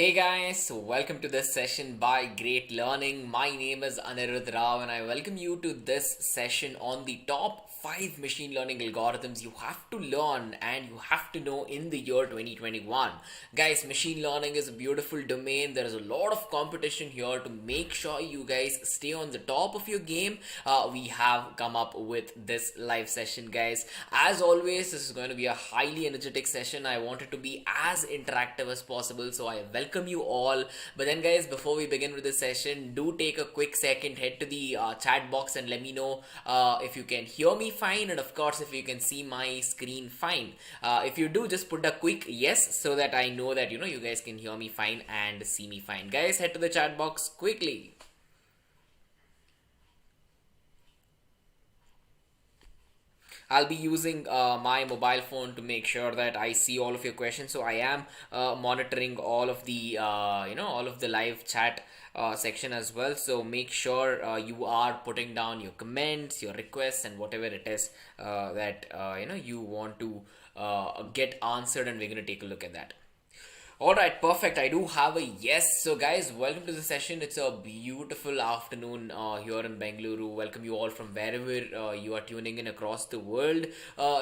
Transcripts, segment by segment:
Hey guys, welcome to this session by Great Learning. My name is Anirudh Rao and I welcome you to this session on the top 5 machine learning algorithms you have to learn and you have to know in the year 2021. Guys, machine learning is a beautiful domain. There is a lot of competition here. To make sure you guys stay on the top of your game, we have come up with this live session, guys. As always, this is going to be a highly energetic session. I want it to be as interactive as possible, so I welcome you all. But then guys, before we begin with the session, do take a quick second, head to the chat box and let me know if you can hear me fine, and of course if you can see my screen fine. If you do, just put a quick yes so that I know that you guys can hear me fine and see me fine. Guys, head to the chat box quickly. I'll be using my mobile phone to make sure that I see all of your questions. So I am monitoring all of the all of the live chat section as well. So make sure you are putting down your comments, your requests, and whatever it is that you want to get answered, and we're gonna take a look at that. Alright, perfect. I do have a yes. So, guys, welcome to the session. It's a beautiful afternoon here in Bengaluru. Welcome you all from wherever you are tuning in across the world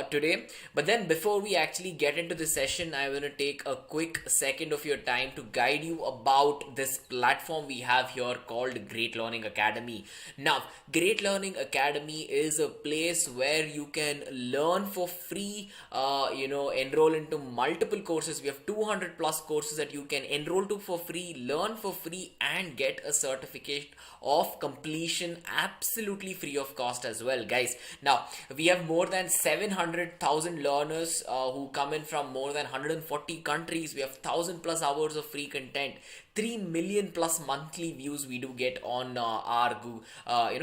today. But then, before we actually get into the session, I want to take a quick second of your time to guide you about this platform we have here called Great Learning Academy. Now, Great Learning Academy is a place where you can learn for free, enroll into multiple courses. We have 200 plus courses that you can enroll to for free, learn for free, and get a certificate of completion absolutely free of cost as well, guys. Now, we have more than 700,000 learners who come in from more than 140 countries. We have 1,000 plus hours of free content. 3 million plus monthly views we do get on our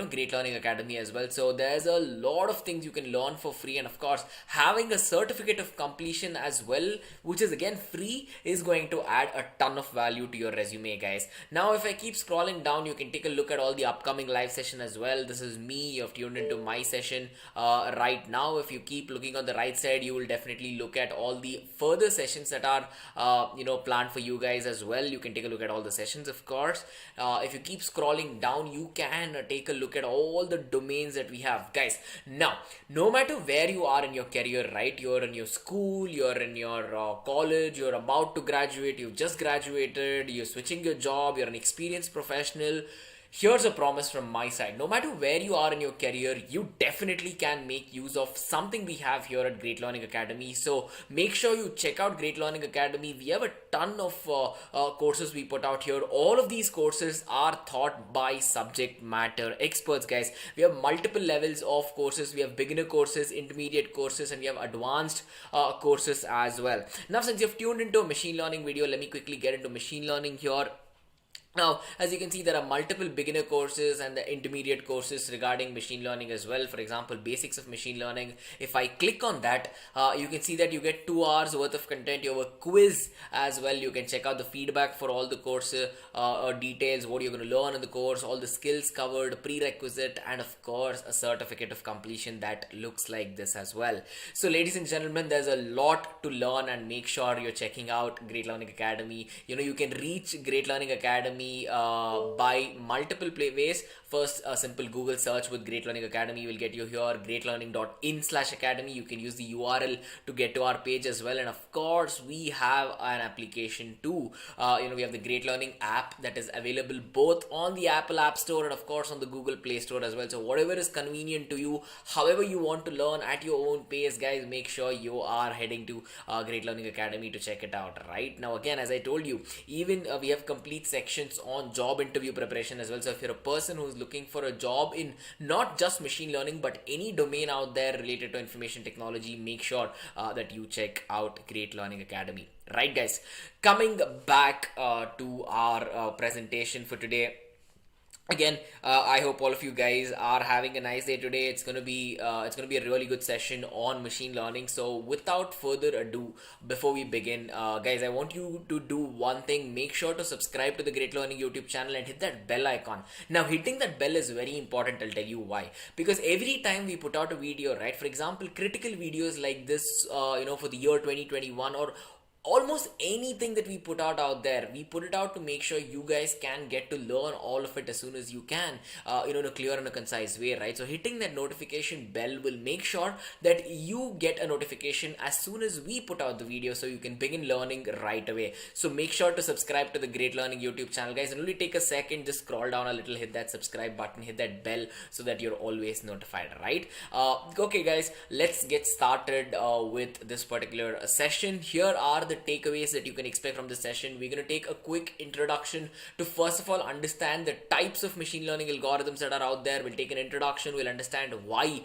Great Learning Academy as well. So there's a lot of things you can learn for free, and of course having a certificate of completion as well, which is again free, is going to add a ton of value to your resume, guys. Now if I keep scrolling down, you can take a look at all the upcoming live session as well. This is me. You have tuned into my session right now. If you keep looking on the right side, you will definitely look at all the further sessions that are planned for you guys as well. You can take a look at all the sessions, of course. If you keep scrolling down, you can take a look at all the domains that we have, guys. Now, no matter where you are in your career, right? You're in your school, you're in your college, you're about to graduate, you've just graduated, you're switching your job, you're an experienced professional. Here's a promise from my side. No matter where you are in your career, you definitely can make use of something we have here at Great Learning Academy. So make sure you check out Great Learning Academy. We have a ton of courses we put out here. All of these courses are taught by subject matter experts, guys. We have multiple levels of courses. We have beginner courses, intermediate courses, and we have advanced courses as well. Now, since you've tuned into a machine learning video, let me quickly get into machine learning here. Now, as you can see, there are multiple beginner courses and the intermediate courses regarding machine learning as well. For example, basics of machine learning. If I click on that, you can see that you get 2 hours worth of content. You have a quiz as well. You can check out the feedback for all the course details, what you're going to learn in the course, all the skills covered, prerequisite, and of course, a certificate of completion that looks like this as well. So, ladies and gentlemen, there's a lot to learn, and make sure you're checking out Great Learning Academy. You can reach Great Learning Academy by multiple ways. First, a simple Google search with Great Learning Academy will get you here, greatlearning.in/academy. You can use the URL to get to our page as well. And of course, we have an application too. We have the Great Learning app that is available both on the Apple App Store and of course on the Google Play Store as well. So whatever is convenient to you, however you want to learn at your own pace, guys, make sure you are heading to Great Learning Academy to check it out. Right now, again, as I told you, even we have complete sections on job interview preparation as well. So if you're a person who's looking for a job in not just machine learning but any domain out there related to information technology, make sure that you check out Great Learning Academy. Right, guys, coming back to our presentation for today. Again, I hope all of you guys are having a nice day today. It's gonna be a really good session on machine learning. So without further ado, before we begin, guys, I want you to do one thing. Make sure to subscribe to the Great Learning YouTube channel and hit that bell icon. Now, hitting that bell is very important. I'll tell you why. Because every time we put out a video, right? For example, critical videos like this, for the year 2021, or almost anything that we put out there, we put it out to make sure you guys can get to learn all of it as soon as you can, in a clear and a concise way, right? So hitting that notification bell will make sure that you get a notification as soon as we put out the video, so you can begin learning right away. So make sure to subscribe to the Great Learning YouTube channel, guys. And only take a second, just scroll down a little, hit that subscribe button, hit that bell, so that you're always notified, right? Okay guys, let's get started with this particular session. Here are the takeaways that you can expect from this session. We're going to take a quick introduction to first of all understand the types of machine learning algorithms that are out there. We'll take an introduction, we'll understand why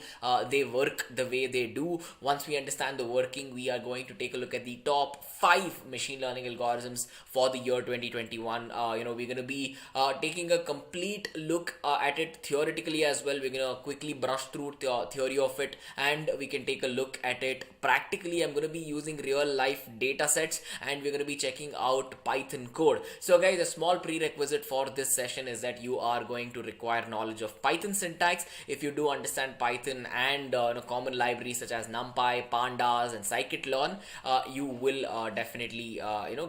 they work the way they do. Once we understand the working, we are going to take a look at the top 5 machine learning algorithms for the year 2021. We're going to be taking a complete look at it theoretically as well. We're going to quickly brush through the theory of it, and we can take a look at it practically. I'm going to be using real life data sets, and we're going to be checking out Python code. So guys, a small prerequisite for this session is that you are going to require knowledge of Python syntax. If you do understand Python and common libraries such as NumPy, Pandas, and scikit-learn, you will definitely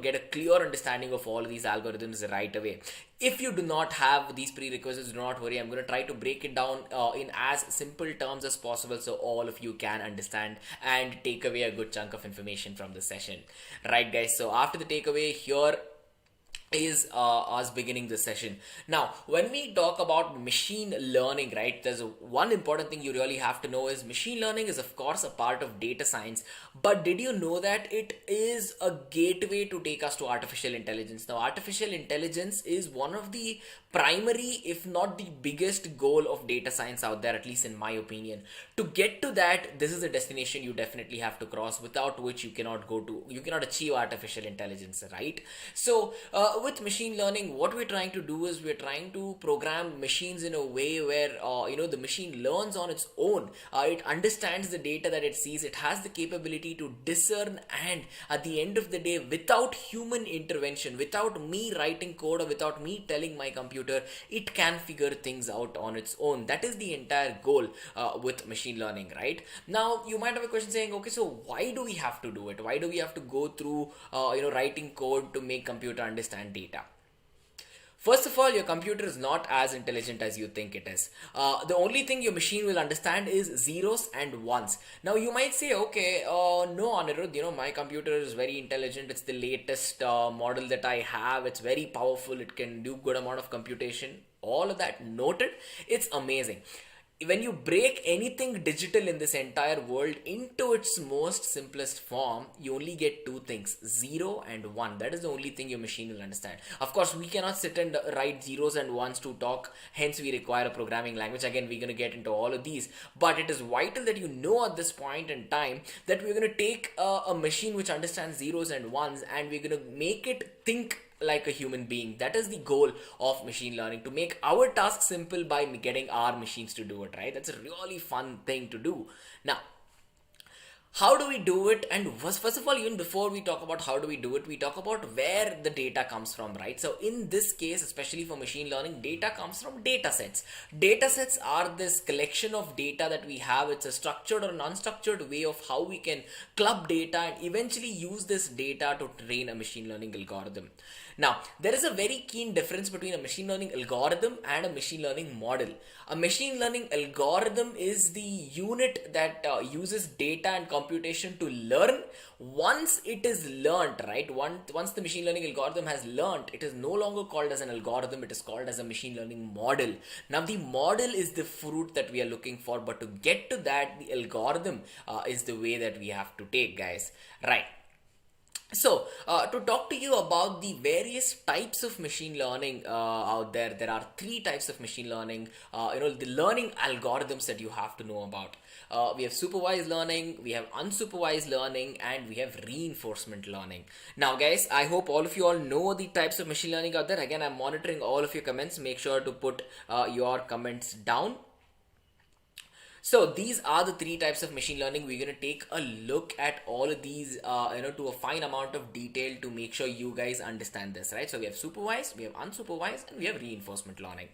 get a clear understanding of all of these algorithms right away. If you do not have these prerequisites, do not worry. I'm going to try to break it down in as simple terms as possible, so all of you can understand and take away a good chunk of information from the session. Right guys, so after the takeaway, here is us beginning the session. Now, when we talk about machine learning, right, there's one important thing you really have to know is machine learning is of course a part of data science, but did you know that it is a gateway to take us to artificial intelligence? Now, artificial intelligence is one of the primary, if not the biggest goal of data science out there, at least in my opinion. To get to that, this is a destination you definitely have to cross, without which you cannot achieve artificial intelligence, right? So with machine learning, what we're trying to do is we're trying to program machines in a way where the machine learns on its own. It understands the data that it sees. It has the capability to discern, and at the end of the day, without human intervention, without me writing code or without me telling my computer, it can figure things out on its own. That is the entire goal with machine learning, right? Now, you might have a question saying, okay, so why do we have to do it? Why do we have to go through writing code to make computer understand data? First of all, your computer is not as intelligent as you think it is. The only thing your machine will understand is zeros and ones. Now, you might say, okay, no, Anirudh, my computer is very intelligent. It's the latest model that I have. It's very powerful. It can do good amount of computation. All of that noted. It's amazing. When you break anything digital in this entire world into its most simplest form, you only get two things, 0 and 1. That is the only thing your machine will understand. Of course, we cannot sit and write zeros and ones to talk, hence we require a programming language. Again, we're going to get into all of these, but it is vital that you know at this point in time that we're going to take a machine which understands zeros and ones, and we're going to make it think like a human being. That is the goal of machine learning, to make our task simple by getting our machines to do it, right? That's a really fun thing to do. Now, how do we do it? And first of all, even before we talk about how do we do it, we talk about where the data comes from, right? So in this case, especially for machine learning, data comes from data sets. Data sets are this collection of data that we have. It's a structured or an unstructured way of how we can club data and eventually use this data to train a machine learning algorithm. Now, there is a very keen difference between a machine learning algorithm and a machine learning model. A machine learning algorithm is the unit that uses data and computation to learn. Once it is learned, right? Once the machine learning algorithm has learned, it is no longer called as an algorithm. It is called as a machine learning model. Now, the model is the fruit that we are looking for, but to get to that, the algorithm is the way that we have to take, guys. Right. So, to talk to you about the various types of machine learning out there, there are 3 types of machine learning, the learning algorithms that you have to know about. We have supervised learning, we have unsupervised learning, and we have reinforcement learning. Now, guys, I hope all of you all know the types of machine learning out there. Again, I'm monitoring all of your comments. Make sure to put your comments down. So these are the 3 types of machine learning. We're going to take a look at all of these, to a fine amount of detail to make sure you guys understand this, right? So we have supervised, we have unsupervised, and we have reinforcement learning.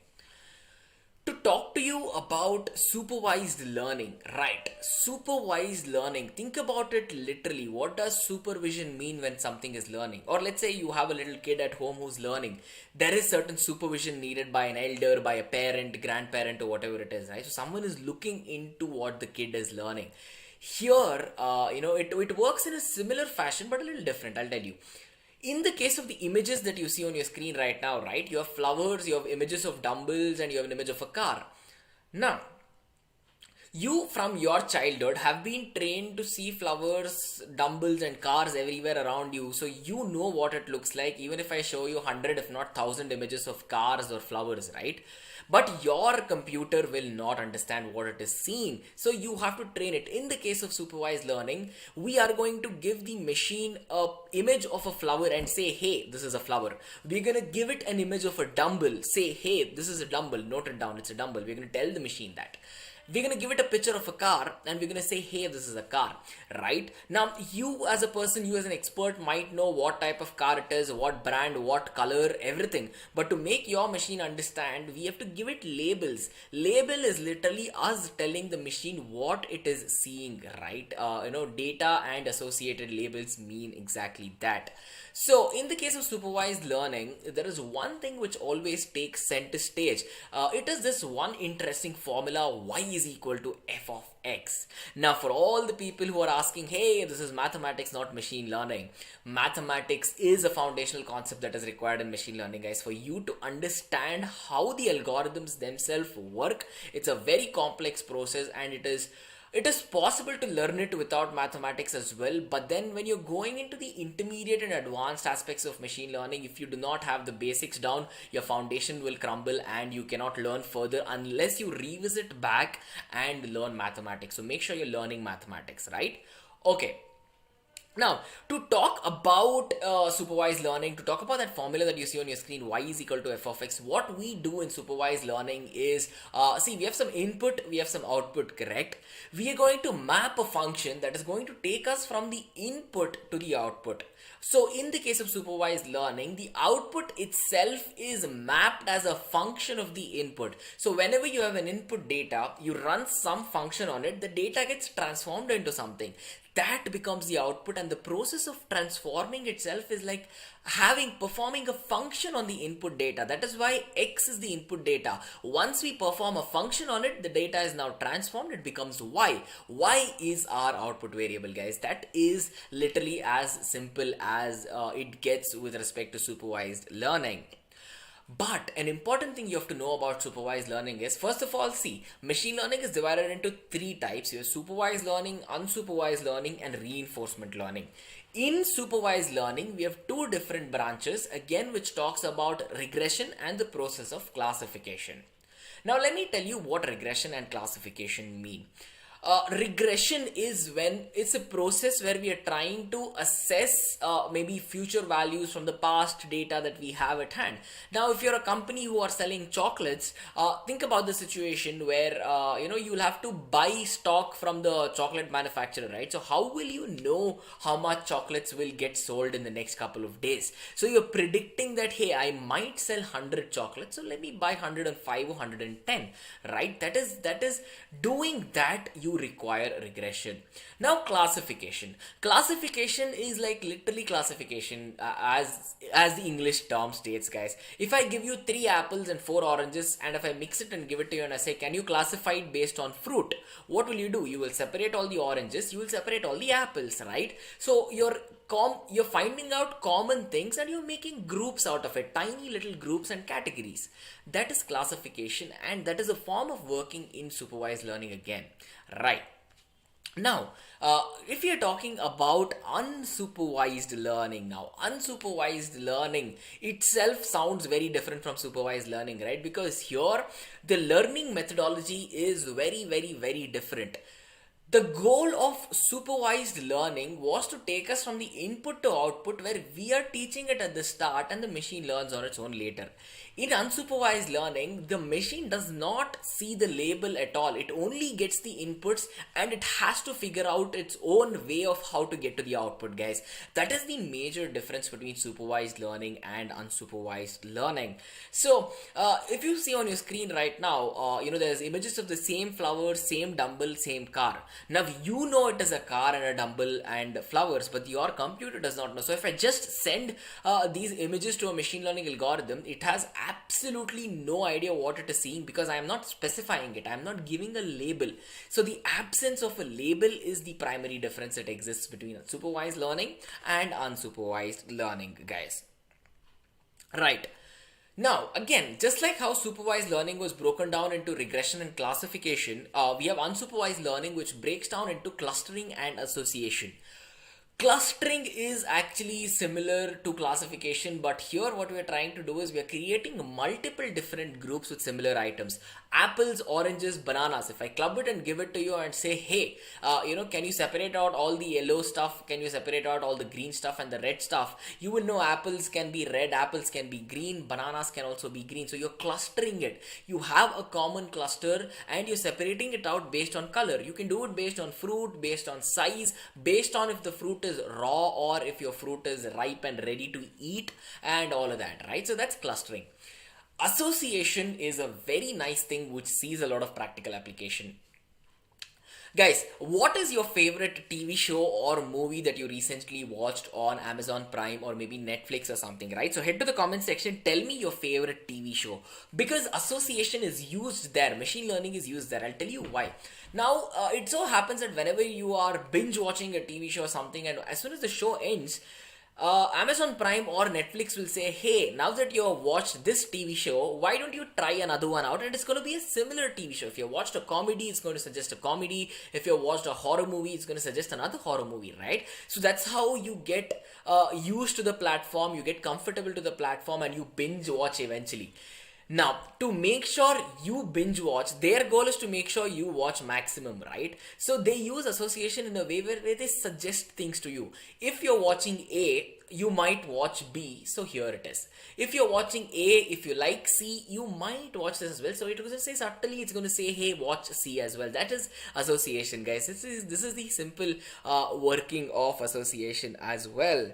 to talk to you about supervised learning. Right, supervised learning, think about it literally. What does supervision mean when something is learning? Or let's say you have a little kid at home who's learning. There is certain supervision needed by an elder, by a parent, grandparent, or whatever it is, right? So someone is looking into what the kid is learning. Here, it works in a similar fashion but a little different, I'll tell you. In the case of the images that you see on your screen right now, right, you have flowers, you have images of dumbbells, and you have an image of a car. Now, you from your childhood have been trained to see flowers, dumbbells, and cars everywhere around you, so you know what it looks like, even if I show you 100 if not 1000 images of cars or flowers, right? But your computer will not understand what it is seeing, so you have to train it. In the case of supervised learning, we are going to give the machine a image of a flower and say, hey, this is a flower. We're going to give it an image of a dumbbell, say, hey, this is a dumbbell, note it down, it's a dumbbell. We're going to tell the machine that. We're going to give it a picture of a car and we're going to say, hey, this is a car, right? Now, you as a person, you as an expert might know what type of car it is, what brand, what color, everything. But to make your machine understand, we have to give it labels. Label is literally us telling the machine what it is seeing, right? Data and associated labels mean exactly that. So in the case of supervised learning, there is one thing which always takes center stage. It is this one interesting formula, y is equal to f of x. Now for all the people who are asking, hey, this is mathematics, not machine learning. Mathematics is a foundational concept that is required in machine learning, guys. For you to understand how the algorithms themselves work, it's a very complex process, and it is possible to learn it without mathematics as well. But then when you're going into the intermediate and advanced aspects of machine learning, if you do not have the basics down, your foundation will crumble and you cannot learn further unless you revisit back and learn mathematics. So make sure you're learning mathematics, right? Okay. Now, to talk about supervised learning, to talk about that formula that you see on your screen, y is equal to f of x, what we do in supervised learning is, we have some input, we have some output, correct? We are going to map a function that is going to take us from the input to the output. So in the case of supervised learning, the output itself is mapped as a function of the input. So whenever you have an input data, you run some function on it, the data gets transformed into something. That becomes the output, and the process of transforming itself is like performing a function on the input data. That is why x is the input data. Once we perform a function on it, the data is now transformed, it becomes y. Y is our output variable, guys. That is literally as simple as it gets with respect to supervised learning. But an important thing you have to know about supervised learning is, first of all, see, machine learning is divided into three types. You have supervised learning, unsupervised learning, and reinforcement learning. In supervised learning, we have two different branches, again, which talks about regression and the process of classification. Now, let me tell you what regression and classification mean. Regression is when it's a process where we are trying to assess maybe future values from the past data that we have at hand. Now, if you're a company who are selling chocolates, think about the situation where you'll have to buy stock from the chocolate manufacturer, right? So how will you know how much chocolates will get sold in the next couple of days? So you're predicting that, hey, I might sell 100 chocolates, so let me buy 105 or 110, right? That is doing that, you require regression. Now, classification is like literally classification, as the English term states, guys. If I give you 3 apples and 4 oranges, and if I mix it and give it to you and I say, can you classify it based on fruit? What will you do? You will separate all the oranges, you will separate all the apples, right? So you're finding out common things and you're making groups out of it, tiny little groups and categories. That is classification, and that is a form of working in supervised learning again, right? Now, if you're talking about unsupervised learning, unsupervised learning itself sounds very different from supervised learning, right? Because here the learning methodology is very, very, very different. The goal of supervised learning was to take us from the input to output, where we are teaching it at the start and the machine learns on its own later. In unsupervised learning, the machine does not see the label at all. It only gets the inputs and it has to figure out its own way of how to get to the output, guys. That is the major difference between supervised learning and unsupervised learning. So, if you see on your screen right now, there's images of the same flowers, same dumbbell, same car. Now, you know it is a car and a dumbbell and flowers, but your computer does not know. So, if I just send these images to a machine learning algorithm, it has absolutely no idea what it is seeing, because I am not specifying it. I am not giving a label. So the absence of a label is the primary difference that exists between supervised learning and unsupervised learning, guys. Right. Now, again, just like how supervised learning was broken down into regression and classification, we have unsupervised learning, which breaks down into clustering and association. Clustering is actually similar to classification, but here what we are trying to do is we are creating multiple different groups with similar items. Apples, oranges, bananas. If I club it and give it to you and say, hey, can you separate out all the yellow stuff? Can you separate out all the green stuff and the red stuff? You will know apples can be red, apples can be green, bananas can also be green. So you're clustering it. You have a common cluster and you're separating it out based on color. You can do it based on fruit, based on size, based on if the fruit is raw or if your fruit is ripe and ready to eat, and all of that, right? So that's clustering. Association is a very nice thing which sees a lot of practical application. Guys, what is your favorite TV show or movie that you recently watched on Amazon Prime or maybe Netflix or something, right? So head to the comment section, tell me your favorite TV show, because association is used there, machine learning is used there. I'll tell you why. Now, it so happens that whenever you are binge watching a TV show or something, and as soon as the show ends, Amazon Prime or Netflix will say, hey, now that you have watched this TV show, why don't you try another one out? And it's going to be a similar TV show. If you watched a comedy, it's going to suggest a comedy. If you watched a horror movie, it's going to suggest another horror movie, right? So that's how you get used to the platform, you get comfortable to the platform, and you binge watch eventually. Now, to make sure you binge watch, their goal is to make sure you watch maximum, right? So they use association in a way where they suggest things to you. If you're watching A, you might watch B, so here it is. If you're watching A, if you like C, you might watch this as well. So it will say subtly, it's going to say, hey, watch C as well. That is association, guys. This is the simple working of association as well.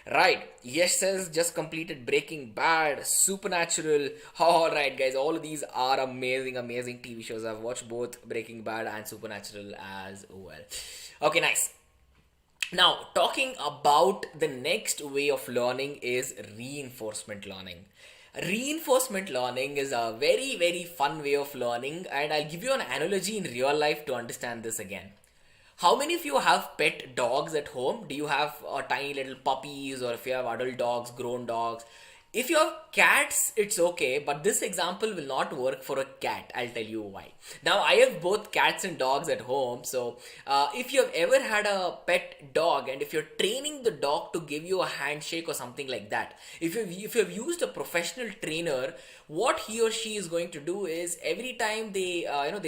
Right, Yes says just completed Breaking Bad, Supernatural. Alright guys, all of these are amazing TV shows. I've watched both Breaking Bad and Supernatural as well. Okay, nice. Now, talking about the next way of learning is reinforcement learning. Reinforcement learning is a very fun way of learning, and I'll give you an analogy in real life to understand this again. How many of you have pet dogs at home? Do you have tiny little puppies, or if you have adult dogs, grown dogs? If you have cats, it's okay, but this example will not work for a cat. I'll tell you why. Now, I have both cats and dogs at home. So, if you have ever had a pet dog and if you're training the dog to give you a handshake or something like that, if you have used a professional trainer, what he or she is going to do is every time they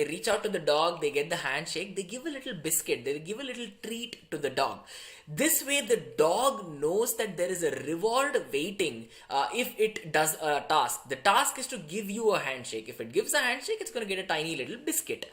reach out to the dog, they get the handshake, they give a little biscuit, they give a little treat to the dog. This way the dog knows that there is a reward waiting if it does a task. The task is to give you a handshake. If it gives a handshake, it's going to get a tiny little biscuit.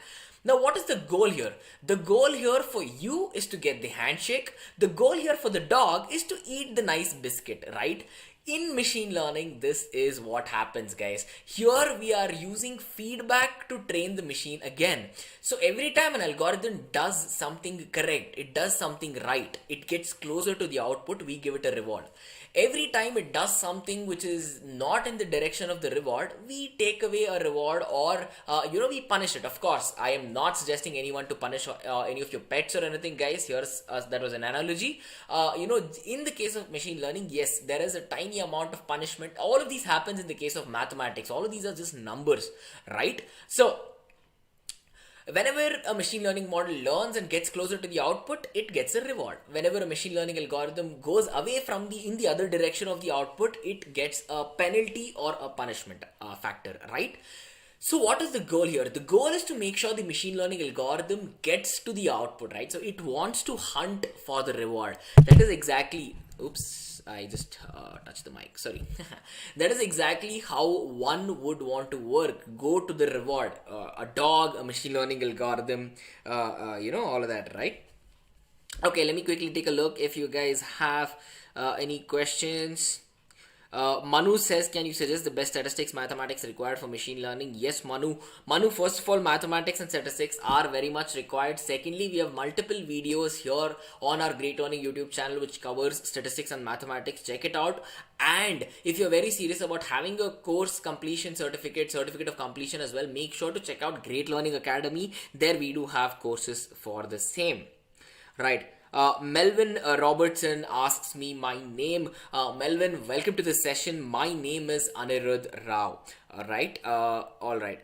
Now, what is the goal here? The goal here for you is to get the handshake. The goal here for the dog is to eat the nice biscuit, right? In machine learning, this is what happens, guys. Here we are using feedback to train the machine again. So every time an algorithm does something correct, it does something right, it gets closer to the output, we give it a reward. Every time it does something which is not in the direction of the reward, we take away a reward, or we punish it. Of course, I am not suggesting anyone to punish any of your pets or anything, guys. Here's that was an analogy. In the case of machine learning, yes, there is a tiny amount of punishment. All of these happens in the case of mathematics. All of these are just numbers, right? So whenever a machine learning model learns and gets closer to the output, it gets a reward. Whenever a machine learning algorithm goes away from in the other direction of the output, it gets a penalty or a punishment factor, right? So what is the goal here? The goal is to make sure the machine learning algorithm gets to the output, right? So it wants to hunt for the reward. That is exactly, oops, I just touched the mic, sorry. That is exactly how one would want to work. Go to the reward. A dog, a machine learning algorithm, all of that, right? Okay, let me quickly take a look if you guys have any questions. Manu says, can you suggest the best statistics mathematics required for machine learning? Yes, Manu. Manu, first of all, mathematics and statistics are very much required. Secondly, we have multiple videos here on our Great Learning YouTube channel which covers statistics and mathematics. Check it out. And if you're very serious about having a course completion certificate of completion as well, make sure to check out Great Learning Academy. There we do have courses for the same. Right. Melvin Robertson asks me my name. Melvin, welcome to the session. My name is Anirudh Rao. All right.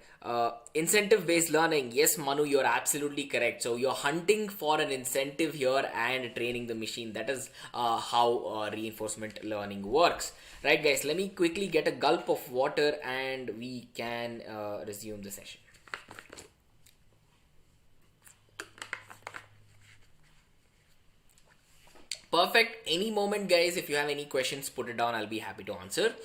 Incentive based learning. Yes, Manu, you're absolutely correct. So you're hunting for an incentive here and training the machine. That is how reinforcement learning works. Right, guys. Let me quickly get a gulp of water and we can resume the session. Perfect. Any moment, guys, if you have any questions, put it down. I'll be happy to answer.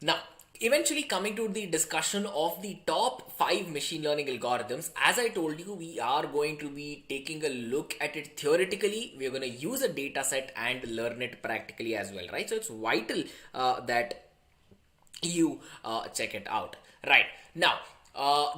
Now, eventually coming to the discussion of the top 5 machine learning algorithms, as I told you, we are going to be taking a look at it theoretically. We're going to use a data set and learn it practically as well, right? So it's vital that you check it out. Right. Now,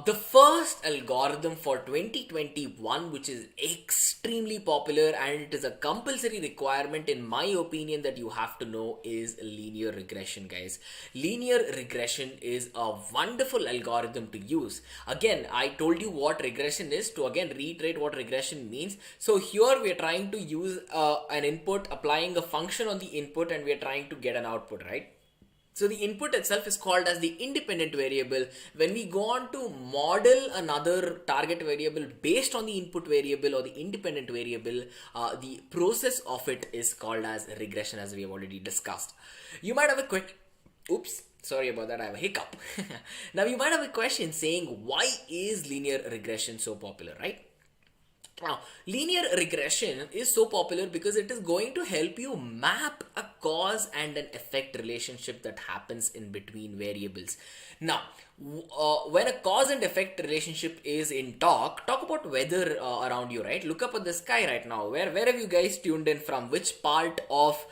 the first algorithm for 2021, which is extremely popular and it is a compulsory requirement in my opinion that you have to know, is linear regression, guys. Linear regression is a wonderful algorithm to use. Again, I told you what regression is. To again reiterate what regression means. So here we are trying to use an input, applying a function on the input, and we are trying to get an output, right? So the input itself is called as the independent variable. When we go on to model another target variable based on the input variable or the independent variable, the process of it is called as regression, as we have already discussed. You might have a quick, oops, sorry about that, I have a hiccup. Now you might have a question saying, why is linear regression so popular, right? Now, linear regression is so popular because it is going to help you map a cause and an effect relationship that happens in between variables. Now, when a cause and effect relationship is in talk about weather around you, right? Look up at the sky right now. Where have you guys tuned in from? Which part of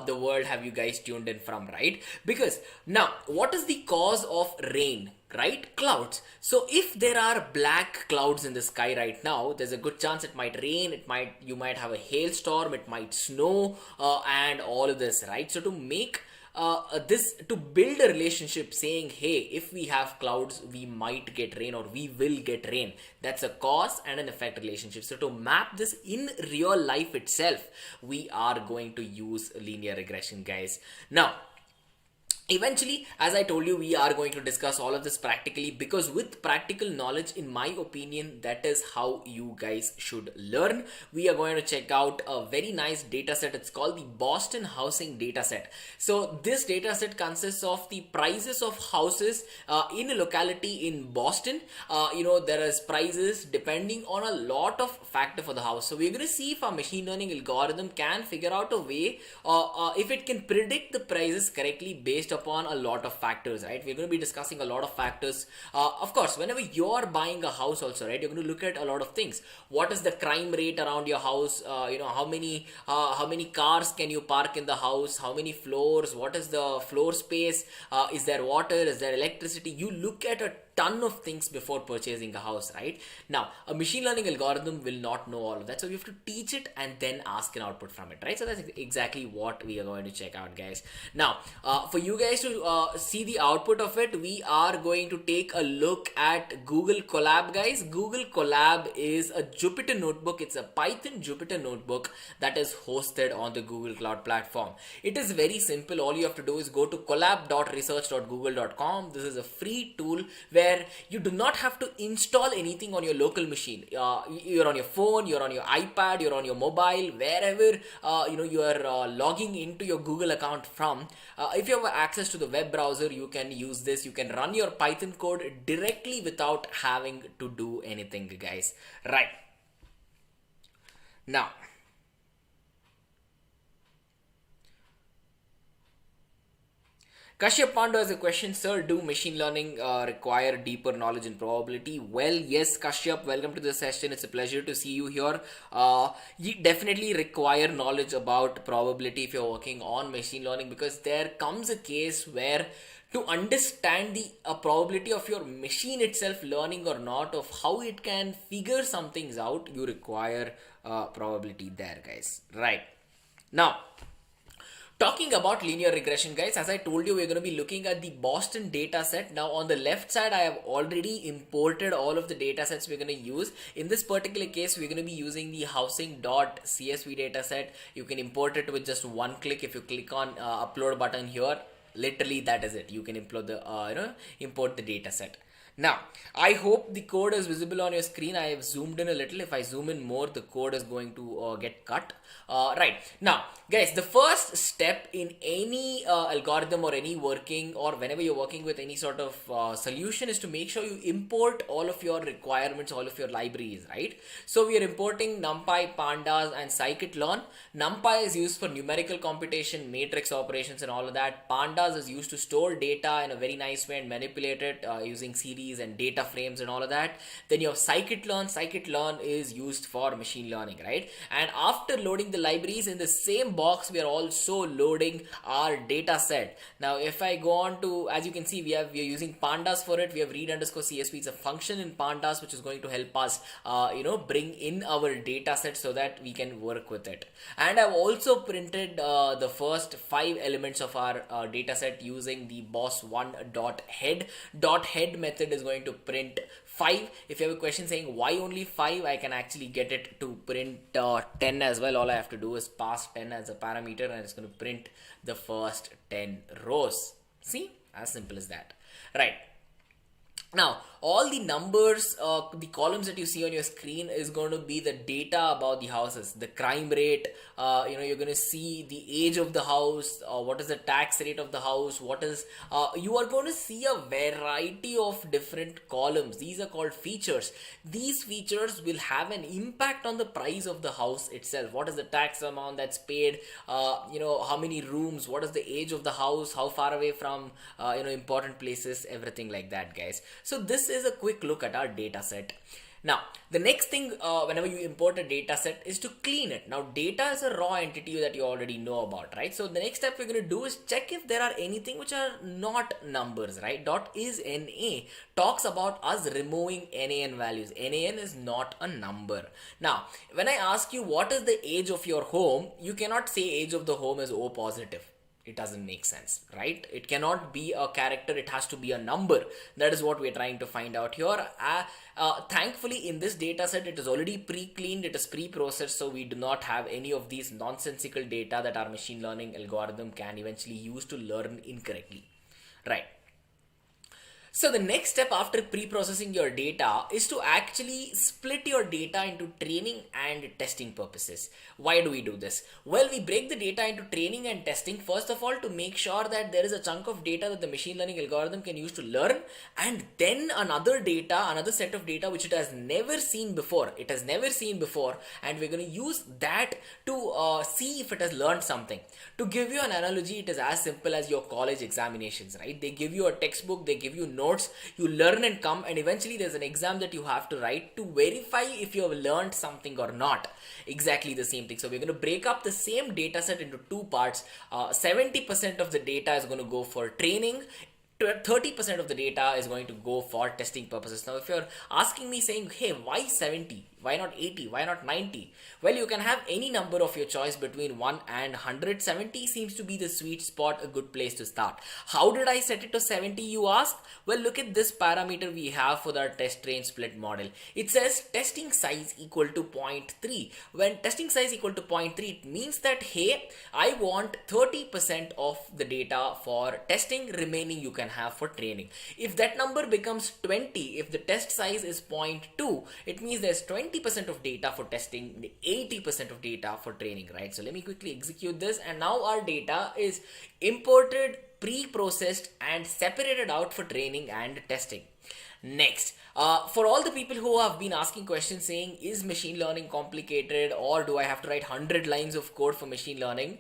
the world have you guys tuned in from, right? Because now, what is the cause of rain? Right? Clouds. So if there are black clouds in the sky right now, there's a good chance it might rain, you might have a hailstorm, it might snow, and all of this, right? So to make to build a relationship saying, hey, if we have clouds, we might get rain or we will get rain. That's a cause and an effect relationship. So to map this in real life itself, we are going to use linear regression, guys. Now, eventually, as I told you, we are going to discuss all of this practically, because with practical knowledge, in my opinion, that is how you guys should learn. We are going to check out a very nice data set. It's called the Boston housing data set. So this data set consists of the prices of houses in a locality in Boston. There is prices depending on a lot of factor for the house. So we're going to see if our machine learning algorithm can figure out a way, if it can predict the prices correctly based upon a lot of factors, right? We're going to be discussing a lot of factors. Of course, whenever you're buying a house also, right, you're going to look at a lot of things. What is the crime rate around your house? How many cars can you park in the house? How many floors? What is the floor space? Is there water? Is there electricity? You look at a ton of things before purchasing a house, right? Now, a machine learning algorithm will not know all of that, so we have to teach it and then ask an output from it, right? So that's exactly what we are going to check out, guys. Now, for you guys to see the output of it, we are going to take a look at Google Colab, guys. Google Colab is a Jupyter notebook. It's a Python Jupyter notebook that is hosted on the Google Cloud platform. It is very simple. All you have to do is go to collab.research.google.com. This is a free tool where where you do not have to install anything on your local machine. You're on your phone, you're on your iPad, you're on your mobile, wherever you are logging into your Google account from. If you have access to the web browser, you can use this. You can run your Python code directly without having to do anything, guys. Right. Now, Kashyap Pando has a question, sir. Do machine learning require deeper knowledge in probability? Well, yes, Kashyap, welcome to the session. It's a pleasure to see you here. You definitely require knowledge about probability if you're working on machine learning, because there comes a case where to understand the probability of your machine itself learning or not, of how it can figure some things out, you require probability there, guys. Right. Now, talking about linear regression, guys, as I told you, we're going to be looking at the Boston data set. Now, on the left side, I have already imported all of the data sets we're going to use. In this particular case, we're going to be using the housing.csv data set. You can import it with just one click. If you click on upload button here, literally that is it. You can import the data set. Now, I hope the code is visible on your screen. I have zoomed in a little. If I zoom in more, the code is going to get cut. Right. Now, guys, the first step in any algorithm or any working, or whenever you're working with any sort of solution, is to make sure you import all of your requirements, all of your libraries, right? So we are importing NumPy, Pandas, and scikit-learn. NumPy is used for numerical computation, matrix operations, and all of that. Pandas is used to store data in a very nice way and manipulate it using series and data frames and all of that. Then you have scikit-learn. Scikit-learn is used for machine learning, right? And after loading the libraries, in the same box, we are also loading our data set. Now, if I go on to, as you can see, we are using pandas for it. We have read_csv. It's a function in pandas which is going to help us bring in our data set so that we can work with it. And I've also printed the first 5 elements of our data set using the boss1.head. .head method is going to print 5. If you have a question saying why only 5, I can actually get it to print 10 as well. All I have to do is pass 10 as a parameter and it's going to print the first 10 rows. See, as simple as that. Right. Now, all the numbers, the columns that you see on your screen is going to be the data about the houses, the crime rate, you're going to see the age of the house, what is the tax rate of the house, what is, you are going to see a variety of different columns. These are called features. These features will have an impact on the price of the house itself. What is the tax amount that's paid, how many rooms, what is the age of the house, how far away from, important places, everything like that, guys. So this is a quick look at our data set. Now, the next thing whenever you import a data set is to clean it. Now, data is a raw entity that you already know about, right? So the next step we're going to do is check if there are anything which are not numbers, right? .isNA talks about us removing NaN values. NaN is not a number. Now, when I ask you what is the age of your home, you cannot say age of the home is O positive. It doesn't make sense, right? It cannot be a character, it has to be a number. That is what we're trying to find out here. Thankfully, in this data set, it is already pre-cleaned, it is pre-processed, so we do not have any of these nonsensical data that our machine learning algorithm can eventually use to learn incorrectly, right? So the next step after pre-processing your data is to actually split your data into training and testing purposes. Why do we do this? Well, we break the data into training and testing, first of all, to make sure that there is a chunk of data that the machine learning algorithm can use to learn, and then another set of data which it has never seen before. And we're going to use that to see if it has learned something. To give you an analogy, it is as simple as your college examinations, right? They give you a textbook, they give you notes, you learn and come, and eventually there's an exam that you have to write to verify if you have learned something or not. Exactly the same thing. So we're going to break up the same data set into two parts. 70% of the data is going to go for training, 30% of the data is going to go for testing purposes. Now, if you're asking me saying, hey, why 70? Why not 80? Why not 90? Well, you can have any number of your choice between 1 and 100. 70 seems to be the sweet spot, a good place to start. How did I set it to 70, you ask? Well, look at this parameter we have for the test range split model. It says testing size equal to 0.3. When testing size equal to 0.3, it means that, hey, I want 30% of the data for testing, remaining you can have for training. If that number becomes 20, if the test size is 0.2, it means there's 20% of data for testing, 80% of data for training, right? So let me quickly execute this, and now our data is imported, pre-processed, and separated out for training and testing. Next, for all the people who have been asking questions saying, is machine learning complicated, or do I have to write 100 lines of code for machine learning?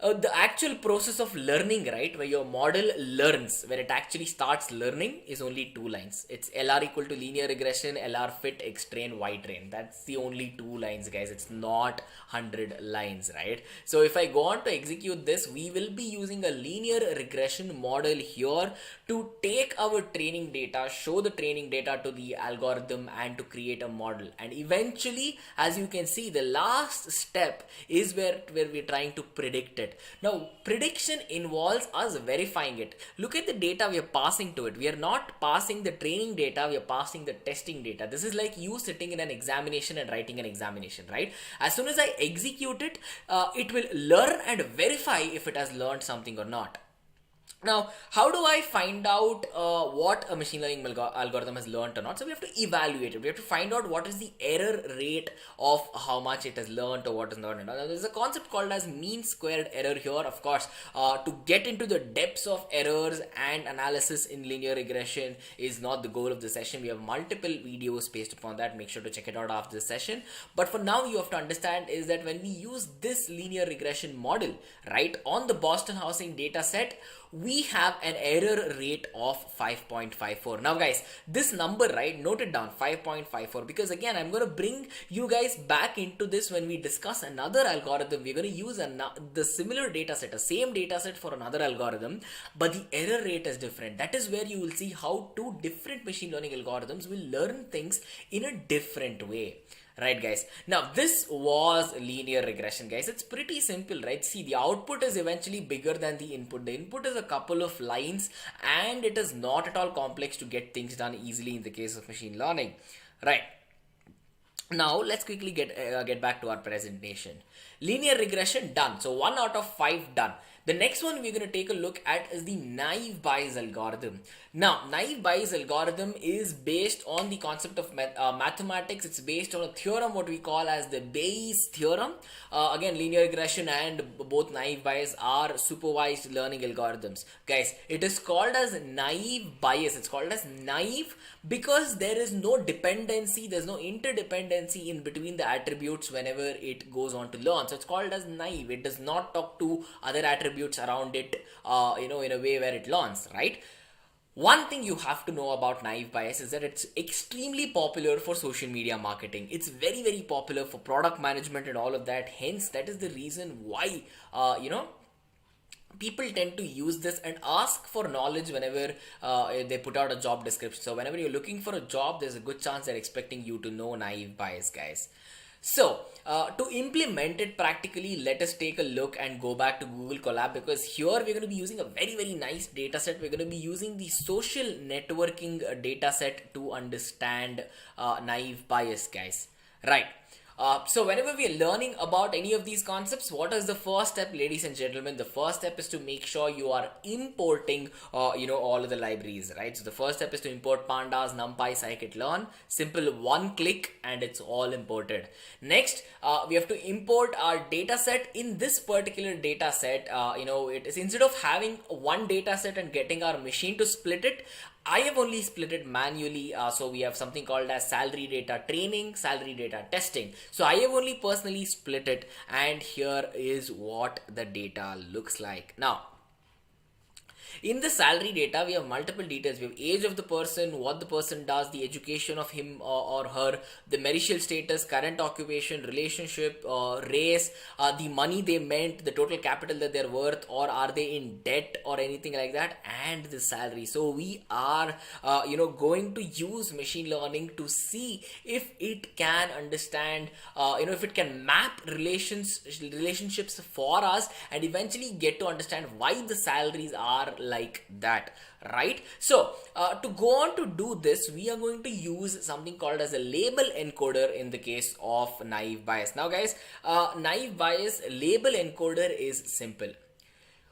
The actual process of learning, right, where your model learns, where it actually starts learning, is only 2 lines. It's LR equal to linear regression, LR fit, X train, Y train. That's the only 2 lines, guys. It's not 100 lines, right? So if I go on to execute this, we will be using a linear regression model here to take our training data, show the training data to the algorithm, and to create a model. And eventually, as you can see, the last step is where we're trying to predict it. Now, prediction involves us verifying it. Look at the data we are passing to it. We are not passing the training data, we are passing the testing data. This is like you sitting in an examination and writing an examination, right? As soon as I execute it, it will learn and verify if it has learned something or not. Now, how do I find out what a machine learning algorithm has learned or not? So we have to evaluate it. We have to find out what is the error rate of how much it has learned or what is learned. Now, there's a concept called as mean squared error here. Of course, to get into the depths of errors and analysis in linear regression is not the goal of the session. We have multiple videos based upon that. Make sure to check it out after this session. But for now, you have to understand is that when we use this linear regression model, right, on the Boston housing data set, we have an error rate of 5.54. Now guys, this number, right, note it down, 5.54, because again, I'm going to bring you guys back into this when we discuss another algorithm. We're going to use the similar data set, the same data set for another algorithm, but the error rate is different. That is where you will see how 2 different machine learning algorithms will learn things in a different way. Right, guys. Now, this was linear regression, guys. It's pretty simple, right? See, the output is eventually bigger than the input. The input is a couple of lines, and it is not at all complex to get things done easily in the case of machine learning, right? Now, let's quickly get back to our presentation. Linear regression done. So 1 out of 5 done. The next one we're going to take a look at is the naive Bayes algorithm. Now, naive Bayes algorithm is based on the concept of mathematics. It's based on a theorem, what we call as the Bayes theorem. Again, linear regression and both naive Bayes are supervised learning algorithms. Guys, it is called as naive Bayes. It's called as naive because there is no dependency, there's no interdependency in between the attributes whenever it goes on to learn. So it's called as naive. It does not talk to other attributes around it, in a way where it learns, right? One thing you have to know about naive Bayes is that it's extremely popular for social media marketing. It's very, very popular for product management and all of that. Hence, that is the reason why, people tend to use this and ask for knowledge whenever they put out a job description. So whenever you're looking for a job, there's a good chance they're expecting you to know naive Bayes, guys. So to implement it practically, let us take a look and go back to Google Colab, because here we're going to be using a very, very nice data set. We're going to be using the social networking data set to understand naive Bayes, guys. Right. So whenever we are learning about any of these concepts, what is the first step, ladies and gentlemen? The first step is to make sure you are importing, all of the libraries, right? So the first step is to import pandas, numpy, scikit-learn. Simple, 1 click and it's all imported. Next, we have to import our data set. In this particular data set, it is, instead of having one data set and getting our machine to split it, I have only split it manually. So we have something called as salary data training, salary data testing. So I have only personally split it, and here is what the data looks like. Now, In the salary data, we have multiple details. We have age of the person, what the person does, the education of him or her, the marital status, current occupation, relationship, race, the money they meant, the total capital that they're worth, or are they in debt or anything like that, and the salary. So we are going to use machine learning to see if it can understand, if it can map relationships for us, and eventually get to understand why the salaries are like that, right? So to go on to do this, we are going to use something called as a label encoder in the case of naive Bayes. Now guys, naive Bayes label encoder is simple.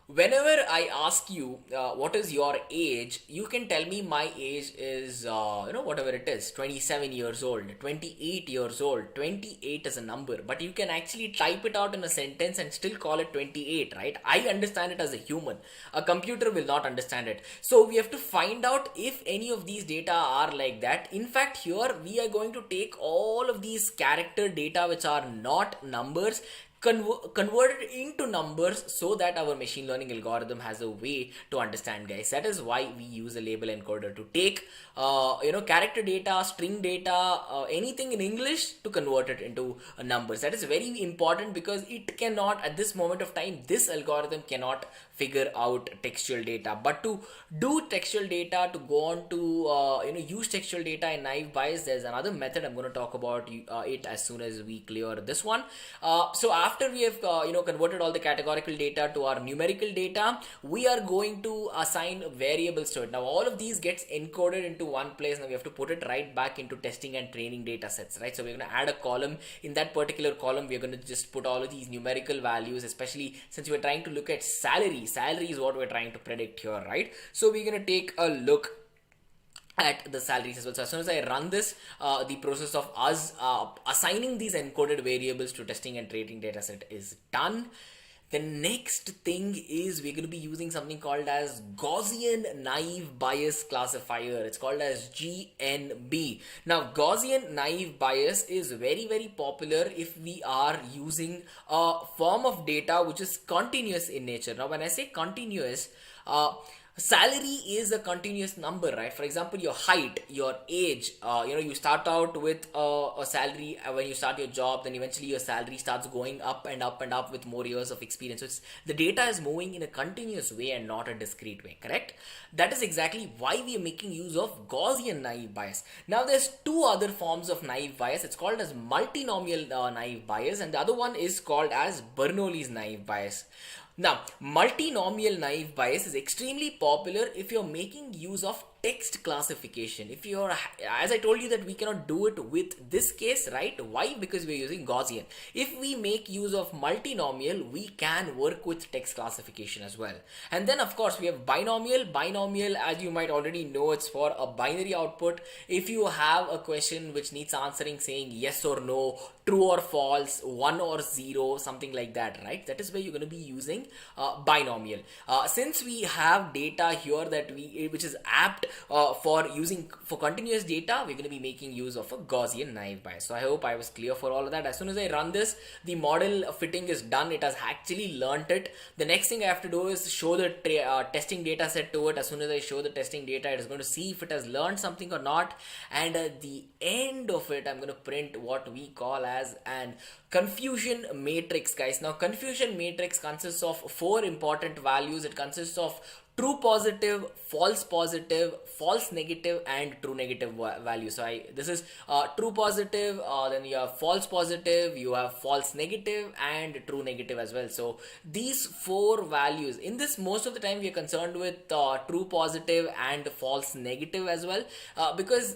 Whenever I ask you what is your age, you can tell me my age is whatever it is, 27 years old, 28 years old. 28 is a number, but you can actually type it out in a sentence and still call it 28, right? I understand it as a human. A computer will not understand it. So we have to find out if any of these data are like that. In fact, here we are going to take all of these character data which are not numbers, converted into numbers, so that our machine learning algorithm has a way to understand, guys. That is why we use a label encoder to take character data, string data, anything in English, to convert it into numbers. That is very important because it cannot, at this moment of time, this algorithm cannot figure out textual data. But to do textual data, to go on to use textual data in naive Bayes, there's another method. I'm going to talk about it as soon as we clear this one. So after we have converted all the categorical data to our numerical data, we are going to assign variables to it. Now all of these gets encoded into one place. Now we have to put it right back into testing and training data sets, right? So we're going to add a column. In that particular column, we're going to just put all of these numerical values, especially since we're trying to look at salary. Salary is what we're trying to predict here, right? So we're going to take a look at the salaries as well. So as soon as I run this, the process of us assigning these encoded variables to testing and training data set is done. The next thing is we're going to be using something called as Gaussian naive Bayes classifier. It's called as GNB. Now Gaussian naive Bayes is very, very popular if we are using a form of data which is continuous in nature. Now when I say continuous, salary is a continuous number, right? For example, your height, your age, you start out with a salary when you start your job, then eventually your salary starts going up and up and up with more years of experience. So the data is moving in a continuous way and not a discrete way, correct? That is exactly why we are making use of Gaussian naive Bayes. Now there's two other forms of naive Bayes. It's called as multinomial naive Bayes, and the other one is called as Bernoulli's naive Bayes. Now, multinomial naive Bayes is extremely popular if you're making use of text classification. If you're, as I told you, that we cannot do it with this case, right? Why? Because we're using Gaussian. If we make use of multinomial, we can work with text classification as well. And then of course we have binomial. Binomial, as you might already know, it's for a binary output. If you have a question which needs answering, saying yes or no, true or false, 1 or 0, something like that, right? That is where you're going to be using binomial. Since we have data here which is apt for continuous data, we're going to be making use of a Gaussian naive Bayes. So I hope I was clear for all of that. As soon as I run this, the model fitting is done. It has actually learnt it. The next thing I have to do is show the testing data set to it. As soon as I show the testing data, it is going to see if it has learned something or not. And at the end of it, I'm going to print what we call as an confusion matrix, guys. Now confusion matrix consists of 4 important values. It consists of true positive, false negative, and true negative value. So this is true positive, then you have false positive, you have false negative, and true negative as well. So these 4 values, in this most of the time we are concerned with true positive and false negative as well, because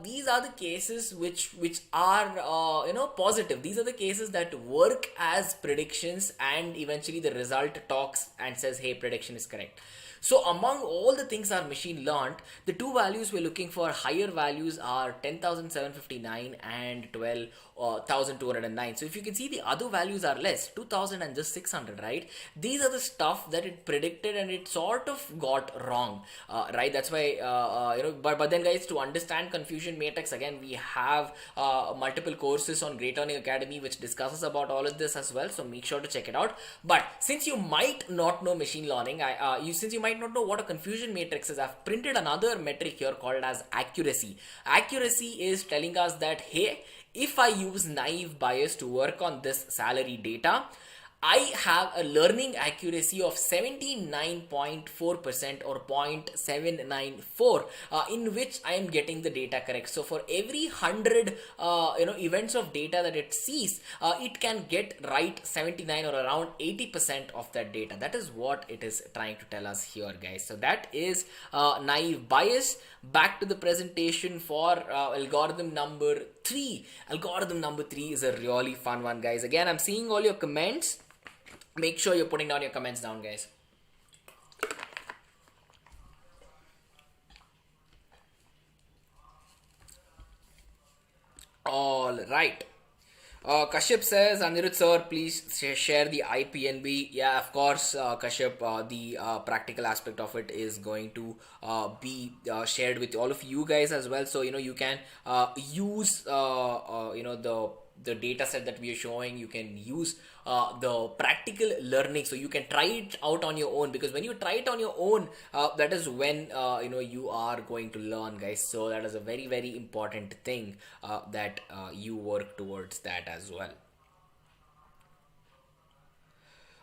these are the cases which are positive. These are the cases that work as predictions, and eventually the result talks and says, hey, prediction is correct. So among all the things our machine learned, the 2 values we're looking for, higher values, are 10,759 and 12,209. So if you can see, the other values are less, 2,000 and just 600, right? These are the stuff that it predicted and it sort of got wrong, right? That's why, but then guys, to understand confusion matrix, again, we have multiple courses on Great Learning Academy which discusses about all of this as well. So make sure to check it out. But since you might not know machine learning, since you might might not know what a confusion matrix is, I've printed another metric here called as accuracy. Accuracy is telling us that, hey, if I use naive Bayes to work on this salary data, I have a learning accuracy of 79.4% or 0.794, in which I am getting the data correct. So for every 100 events of data that it sees, it can get right 79 or around 80% of that data. That is what it is trying to tell us here, guys. So that is naive Bayes. Back to the presentation for algorithm number 3. Algorithm number 3 is a really fun one, guys. Again, I'm seeing all your comments. Make sure you're putting down your comments down, guys. All right. Kashyap says, Anirudh sir, please share the IPNB. Yeah, of course, Kashyap, the practical aspect of it is going to be shared with all of you guys as well. So, you can use, the data set that we are showing. You can use the practical learning, so you can try it out on your own, because when you try it on your own, that is when you are going to learn, guys. So that is a very, very important thing, that you work towards that as well.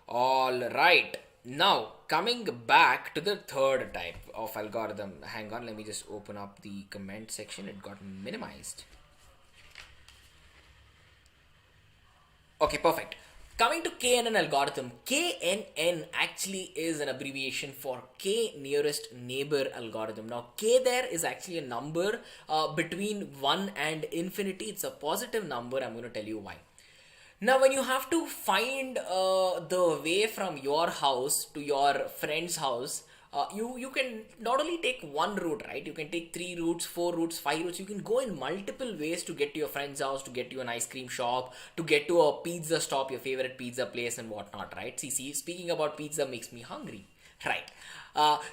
All right, now coming back to the third type of algorithm. Hang on, let me just open up the comment section. It got minimized. Okay, perfect. Coming to KNN algorithm, KNN actually is an abbreviation for K nearest neighbor algorithm. Now, K there is actually a number between 1 and infinity. It's a positive number. I'm going to tell you why. Now, when you have to find the way from your house to your friend's house, you can not only take one route, right? You can take 3 routes, 4 routes, 5 routes. You can go in multiple ways to get to your friend's house, to get to an ice cream shop, to get to a pizza stop, your favorite pizza place and whatnot, right? See, speaking about pizza makes me hungry, right?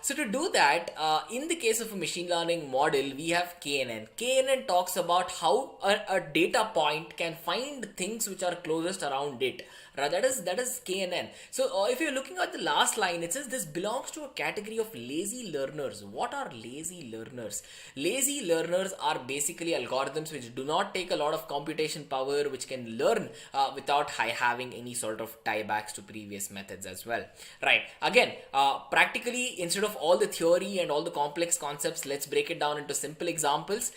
So to do that, in the case of a machine learning model, we have KNN. KNN talks about how a data point can find things which are closest around it. Right? That is KNN. So if you're looking at the last line, it says this belongs to a category of lazy learners. What are lazy learners? Lazy learners are basically algorithms which do not take a lot of computation power, which can learn without having any sort of tiebacks to previous methods as well. Right. Again, practically, instead of all the theory and all the complex concepts, let's break it down into simple examples.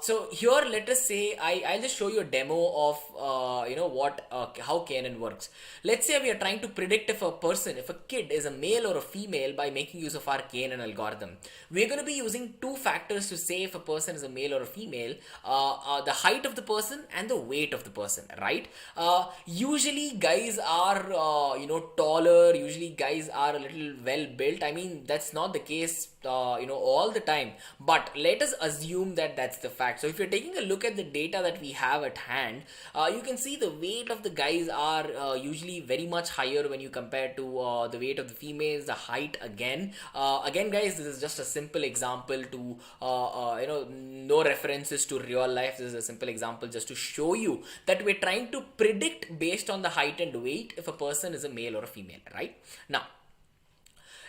So here, let us say I'll just show you a demo of how KNN works. Let's say we are trying to predict if a kid is a male or a female by making use of our KNN algorithm. We're going to be using 2 factors to say if a person is a male or a female: the height of the person and the weight of the person, right? Usually guys are taller. Usually guys are a little well built. I mean, that's not the case all the time, but let us assume that that's the fact. So if you're taking a look at the data that we have at hand, you can see the weight of the guys are usually very much higher when you compare to the weight of the females. The height, again guys, this is just a simple example to no references to real life. This is a simple example just to show you that we're trying to predict based on the height and weight if a person is a male or a female, right? Now,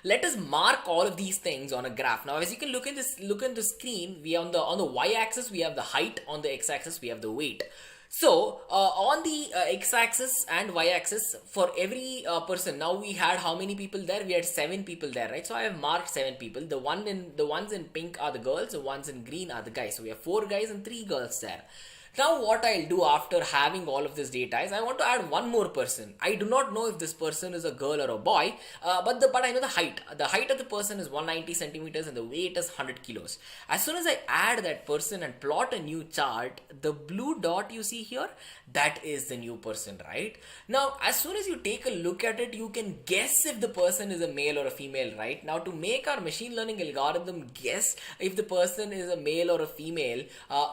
let us mark all of these things on a graph. Now, as you can look in the screen, we on the y-axis we have the height, on the x-axis we have the weight. So on the x-axis and y-axis, for every person, now we had how many people there? We had 7 people there, right? So I have marked 7 people. The ones in pink are the girls, the ones in green are the guys. So we have 4 guys and 3 girls there. Now what I'll do after having all of this data is I want to add one more person. I do not know if this person is a girl or a boy, but I know the height. The height of the person is 190 centimeters and the weight is 100 kilos. As soon as I add that person and plot a new chart, the blue dot you see here, that is the new person, right? Now, as soon as you take a look at it, you can guess if the person is a male or a female, right? Now, to make our machine learning algorithm guess if the person is a male or a female,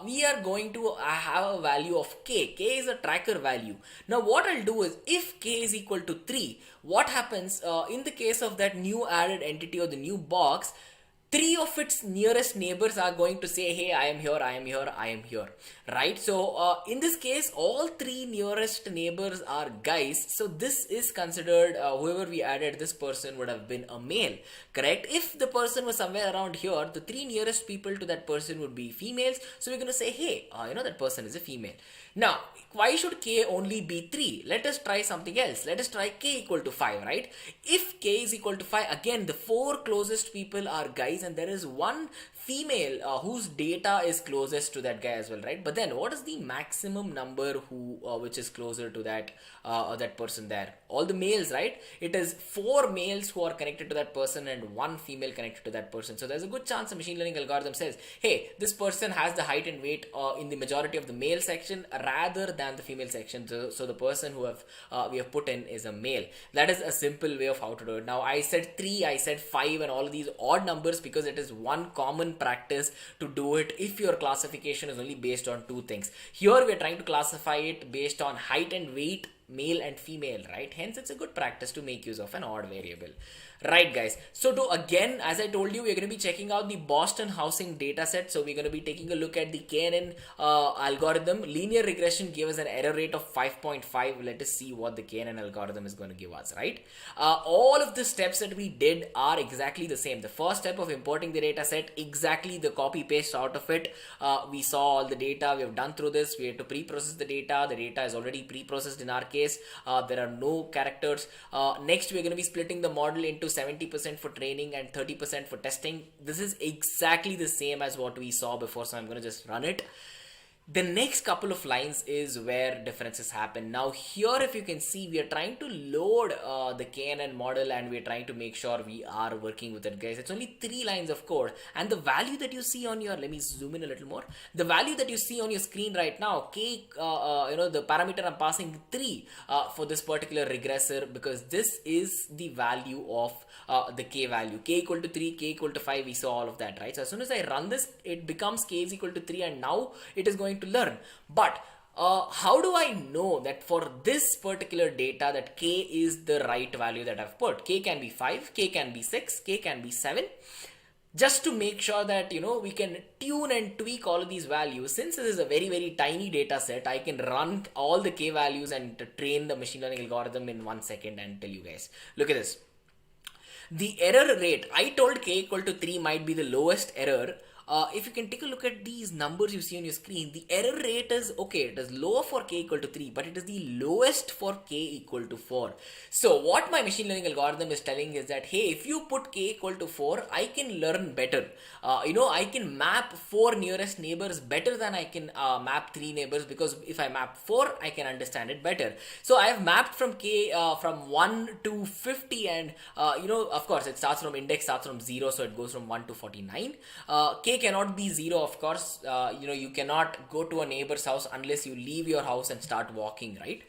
we are going to have a value of k. K is a tracker value. Now, what I'll do is, if k is equal to 3, what happens in the case of that new added entity or the new box? three of its nearest neighbors are going to say, hey, I am here, I am here, I am here, right? So in this case, all three nearest neighbors are guys. So this is considered, whoever we added, this person would have been a male, correct? If the person was somewhere around here, the three nearest people to that person would be females. So we're going to say, hey, that person is a female. Now, why should k only be 3? Let us try something else. Let us try k equal to 5, right? If k is equal to 5, again, the four closest people are guys, and there is one female whose data is closest to that guy as well, right? But then what is the maximum number which is closer to that person there? All the males, right? It is 4 males who are connected to that person and 1 female connected to that person. So there's a good chance the machine learning algorithm says, hey, this person has the height and weight in the majority of the male section rather than the female section. So the person who we have put in is a male. That is a simple way of how to do it. Now I said 3, I said 5 and all of these odd numbers because it is one common practice to do it if your classification is only based on 2 things. Here we are trying to classify it based on height and weight, male and female, right? Hence it's a good practice to make use of an odd variable. Right, guys. So to again, as I told you, we're going to be checking out the Boston housing data set. So we're going to be taking a look at the KNN algorithm. Linear regression gave us an error rate of 5.5. Let us see what the KNN algorithm is going to give us, right? All of the steps that we did are exactly the same. The first step of importing the data set, exactly the copy paste out of it. We saw all the data. We have done through this. We had to pre-process the data. The data is already pre-processed in our case. There are no characters. Next, we're going to be splitting the model into 70% for training and 30% for testing. This is exactly the same as what we saw before, so I'm going to just run it. The next couple of lines is where differences happen. Now here, if you can see, we are trying to load the KNN model and we are trying to make sure we are working with it, guys. It's only 3 lines of code, and the value that you see on your, let me zoom in a little more. The value that you see on your screen right now, k, the parameter I'm passing 3 for this particular regressor, because this is the value of the k value. K equal to 3, k equal to 5, we saw all of that, right? So as soon as I run this, it becomes k is equal to 3, and now it is going to learn. But how do I know that for this particular data that k is the right value that I've put? K can be 5, k can be 6, k can be 7. Just to make sure that we can tune and tweak all of these values. Since this is a very, very tiny data set, I can run all the k values and train the machine learning algorithm in 1 second and tell you guys. Look at this. The error rate, I told k equal to 3 might be the lowest error. If you can take a look at these numbers you see on your screen, the error rate is okay, it is lower for k equal to 3, but it is the lowest for k equal to 4. So what my machine learning algorithm is telling is that, hey, if you put k equal to 4, I can learn better. I can map 4 nearest neighbors better than I can map 3 neighbors, because if I map 4, I can understand it better. So I have mapped from k from 1 to 50, and of course it starts from index starts from 0, so it goes from 1 to 49. K cannot be 0, of course. You cannot go to a neighbor's house unless you leave your house and start walking, right?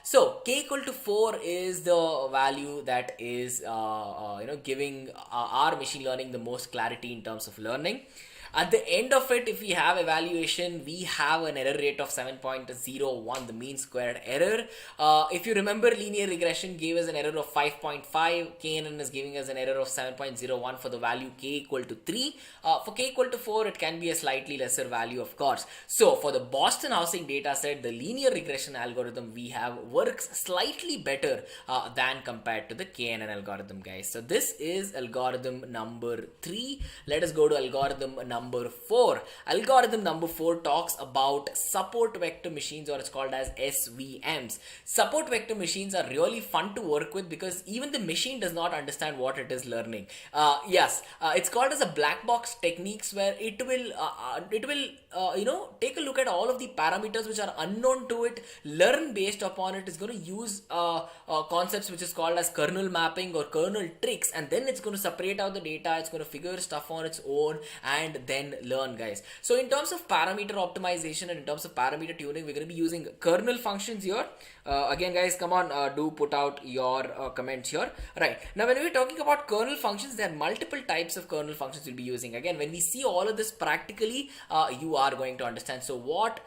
So k equal to 4 is the value that is giving our machine learning the most clarity in terms of learning. At the end of it, if we have evaluation, we have an error rate of 7.01, the mean squared error. If you remember, linear regression gave us an error of 5.5. KNN is giving us an error of 7.01 for the value k equal to 3. For k equal to 4, it can be a slightly lesser value, of course. So for the Boston housing data set, the linear regression algorithm we have works slightly better than compared to the KNN algorithm, guys. So this is algorithm number 3. Let us go to algorithm number 4. Algorithm number 4 talks about support vector machines, or it's called as SVMs. Support vector machines are really fun to work with because even the machine does not understand what it is learning. It's called as a black box techniques, where it will take a look at all of the parameters which are unknown to it, learn based upon it. It's going to use concepts which is called as kernel mapping or kernel tricks, and then it's going to separate out the data. It's going to figure stuff on its own, and then learn, guys. So in terms of parameter optimization and in terms of parameter tuning, we're going to be using kernel functions here. Again, guys, come on, do put out your comments here. Right, now when we're talking about kernel functions, there are multiple types of kernel functions we'll be using. Again, when we see all of this practically, you are going to understand. So what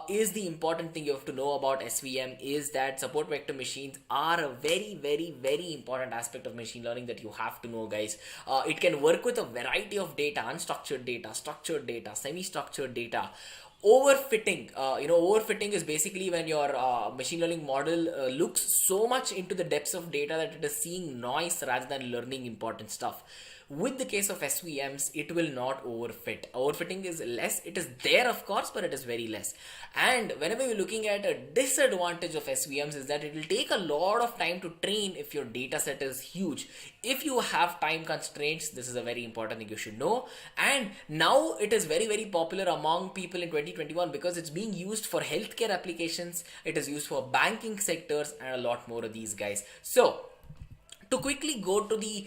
is the important thing you have to know about SVM is that support vector machines are a very important aspect of machine learning that you have to know, guys. It can work with a variety of data: unstructured data, structured data, semi-structured data. Overfitting, overfitting is basically when your machine learning model looks so much into the depths of data that it is seeing noise rather than learning important stuff. With the case of SVMs, it will not overfit. Overfitting is less. It is there, of course, but it is very less. And whenever you're looking at a disadvantage of SVMs is that it will take a lot of time to train if your data set is huge. If you have time constraints, this is a very important thing you should know. And now it is very popular among people in 2021 because it's being used for healthcare applications. It is used for banking sectors and a lot more of these, guys. So to quickly go to the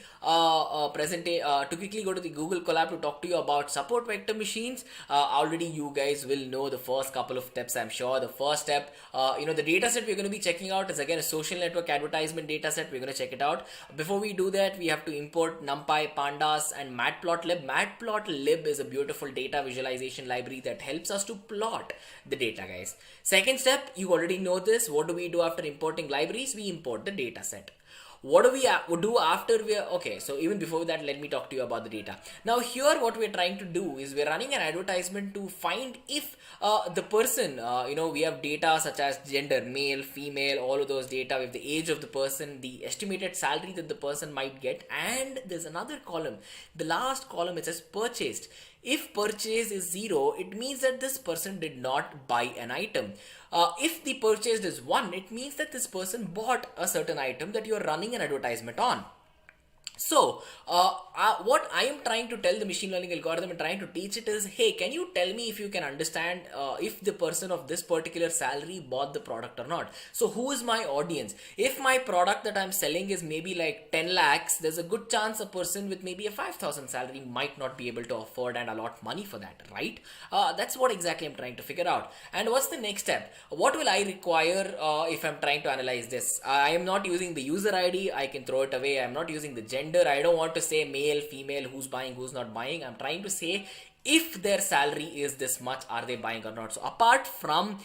Google Colab to talk to you about support vector machines, already you guys will know the first couple of steps. I'm sure the first step, the data set we're going to be checking out is again a social network advertisement data set. We're going to check it out. Before we do that, we have to import NumPy, Pandas, and Matplotlib. Matplotlib is a beautiful data visualization library that helps us to plot the data, guys. Second step, you already know this. What do we do after importing libraries? We import the data set. What do we do after we are okay? So even before that, let me talk to you about the data. Now here, what we're trying to do is we're running an advertisement to find if the person, we have data such as gender, male, female, all of those data. We have the age of the person, the estimated salary that the person might get, and there's another column. The last column, it says purchased. If purchase is 0, it means that this person did not buy an item. If the purchased is 1, it means that this person bought a certain item that you're running an advertisement on. So, what I am trying to tell the machine learning algorithm and trying to teach it is, hey, can you tell me if you can understand if the person of this particular salary bought the product or not? So, who is my audience? If my product that I'm selling is maybe like 10 lakhs, there's a good chance a person with maybe a 5,000 salary might not be able to afford and allot money for that, right? That's what exactly I'm trying to figure out. And what's the next step? What will I require if I'm trying to analyze this? I am not using the user ID. I can throw it away. I'm not using the gender. I don't want to say male, female, who's buying, who's not buying. I'm trying to say if their salary is this much, are they buying or not? So apart from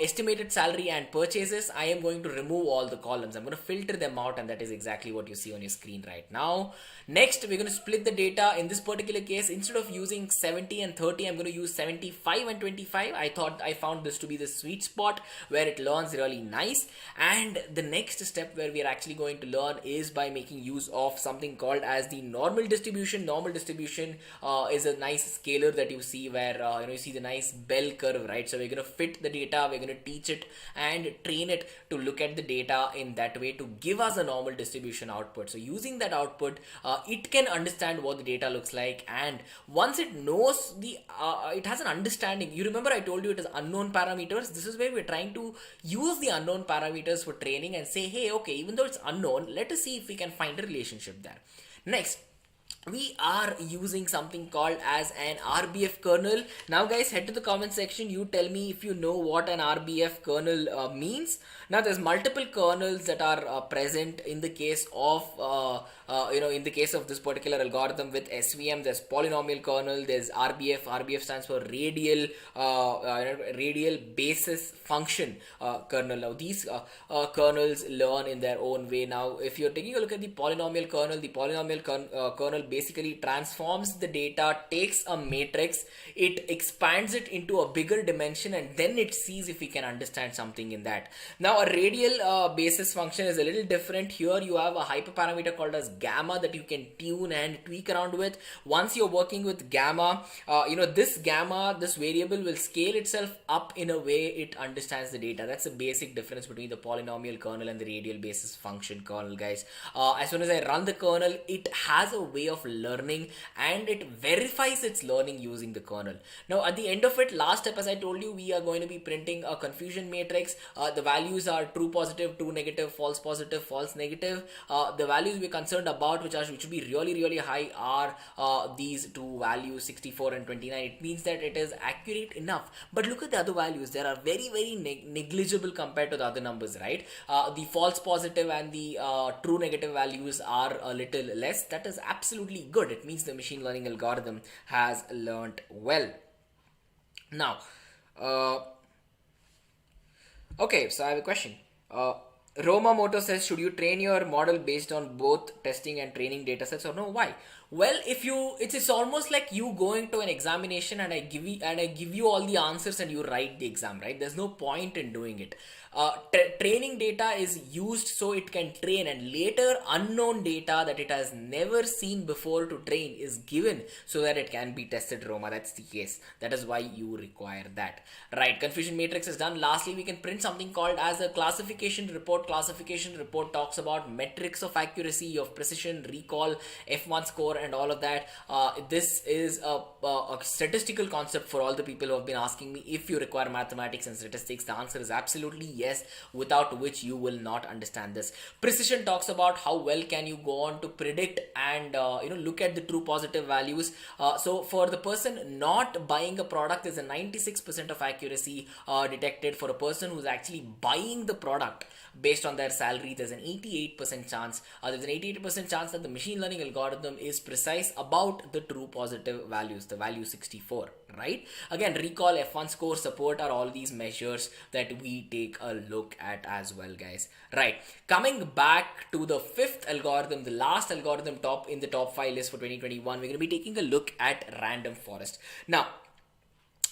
estimated salary and purchases, I am going to remove all the columns. I'm going to filter them out, and that is exactly what you see on your screen right now. Next, we're going to split the data. In this particular case, instead of using 70 and 30, I'm going to use 75 and 25. I found this to be the sweet spot where it learns really nice. And the next step where we are actually going to learn is by making use of something called as the normal distribution. Normal distribution is a nice scalar that you see where you see the nice bell curve, right? So we're going to fit the data, we're going to teach it and train it to look at the data in that way to give us a normal distribution output. So using that output, it can understand what the data looks like, and once it knows it has an understanding. You remember I told you it is unknown parameters. This is where we're trying to use the unknown parameters for training and say, hey, okay, even though it's unknown, let us see if we can find a relationship there. Next, we are using something called as an RBF kernel. Now guys, head to the comment section. You tell me if you know what an RBF kernel means. Now there's multiple kernels that are present in the case of in the case of this particular algorithm with SVM. There's polynomial kernel, there's RBF. RBF stands for radial basis function kernel. Now these kernels learn in their own way. Now if you're taking a look at the polynomial kernel basically transforms the data, takes a matrix, it expands it into a bigger dimension, and then it sees if we can understand something in that. Now a radial basis function is a little different. Here you have a hyperparameter called as gamma that you can tune and tweak around with. Once you're working with gamma, this variable will scale itself up in a way it understands the data. That's the basic difference between the polynomial kernel and the radial basis function kernel, guys. As soon as I run the kernel, it has a way of of learning, and it verifies its learning using the kernel. Now at the end of it, last step, as I told you, we are going to be printing a confusion matrix. The values are true positive, true negative, false positive, false negative. The values we're concerned about, which should be really high, are these two values, 64 and 29. It means that it is accurate enough. But look at the other values; they are very negligible compared to the other numbers, right? The false positive and the true negative values are a little less. That is absolutely good. It means the machine learning algorithm has learned well. Now, okay, so I have a question. Roma Moto says, should you train your model based on both testing and training data sets or no? Why? Well, if you, it's almost like you going to an examination and I give you all the answers and you write the exam, right? There's no point in doing it. Training data is used so it can train, and later unknown data that it has never seen before to train is given so that it can be tested, Roma. That's the case. That is why you require that. Right, confusion matrix is done. Lastly, we can print something called as a classification report. Classification report talks about metrics of accuracy, of precision, recall, F1 score, and all of that. This is a statistical concept for all the people who have been asking me if you require mathematics and statistics. The answer is absolutely yes, without which you will not understand this. Precision talks about how well can you go on to predict and look at the true positive values. So for the person not buying a product, there's a 96% of accuracy detected. For a person who's actually buying the product based on their salary, there's an 88% chance. There's an 88% chance that the machine learning algorithm is precise about the true positive values, the value 64, right? Again, recall, F1 score, support are all these measures that we take a look at as well, guys. Right, coming back to the fifth algorithm, the last algorithm in the top 5 list for 2021, we're going to be taking a look at random forest. Now,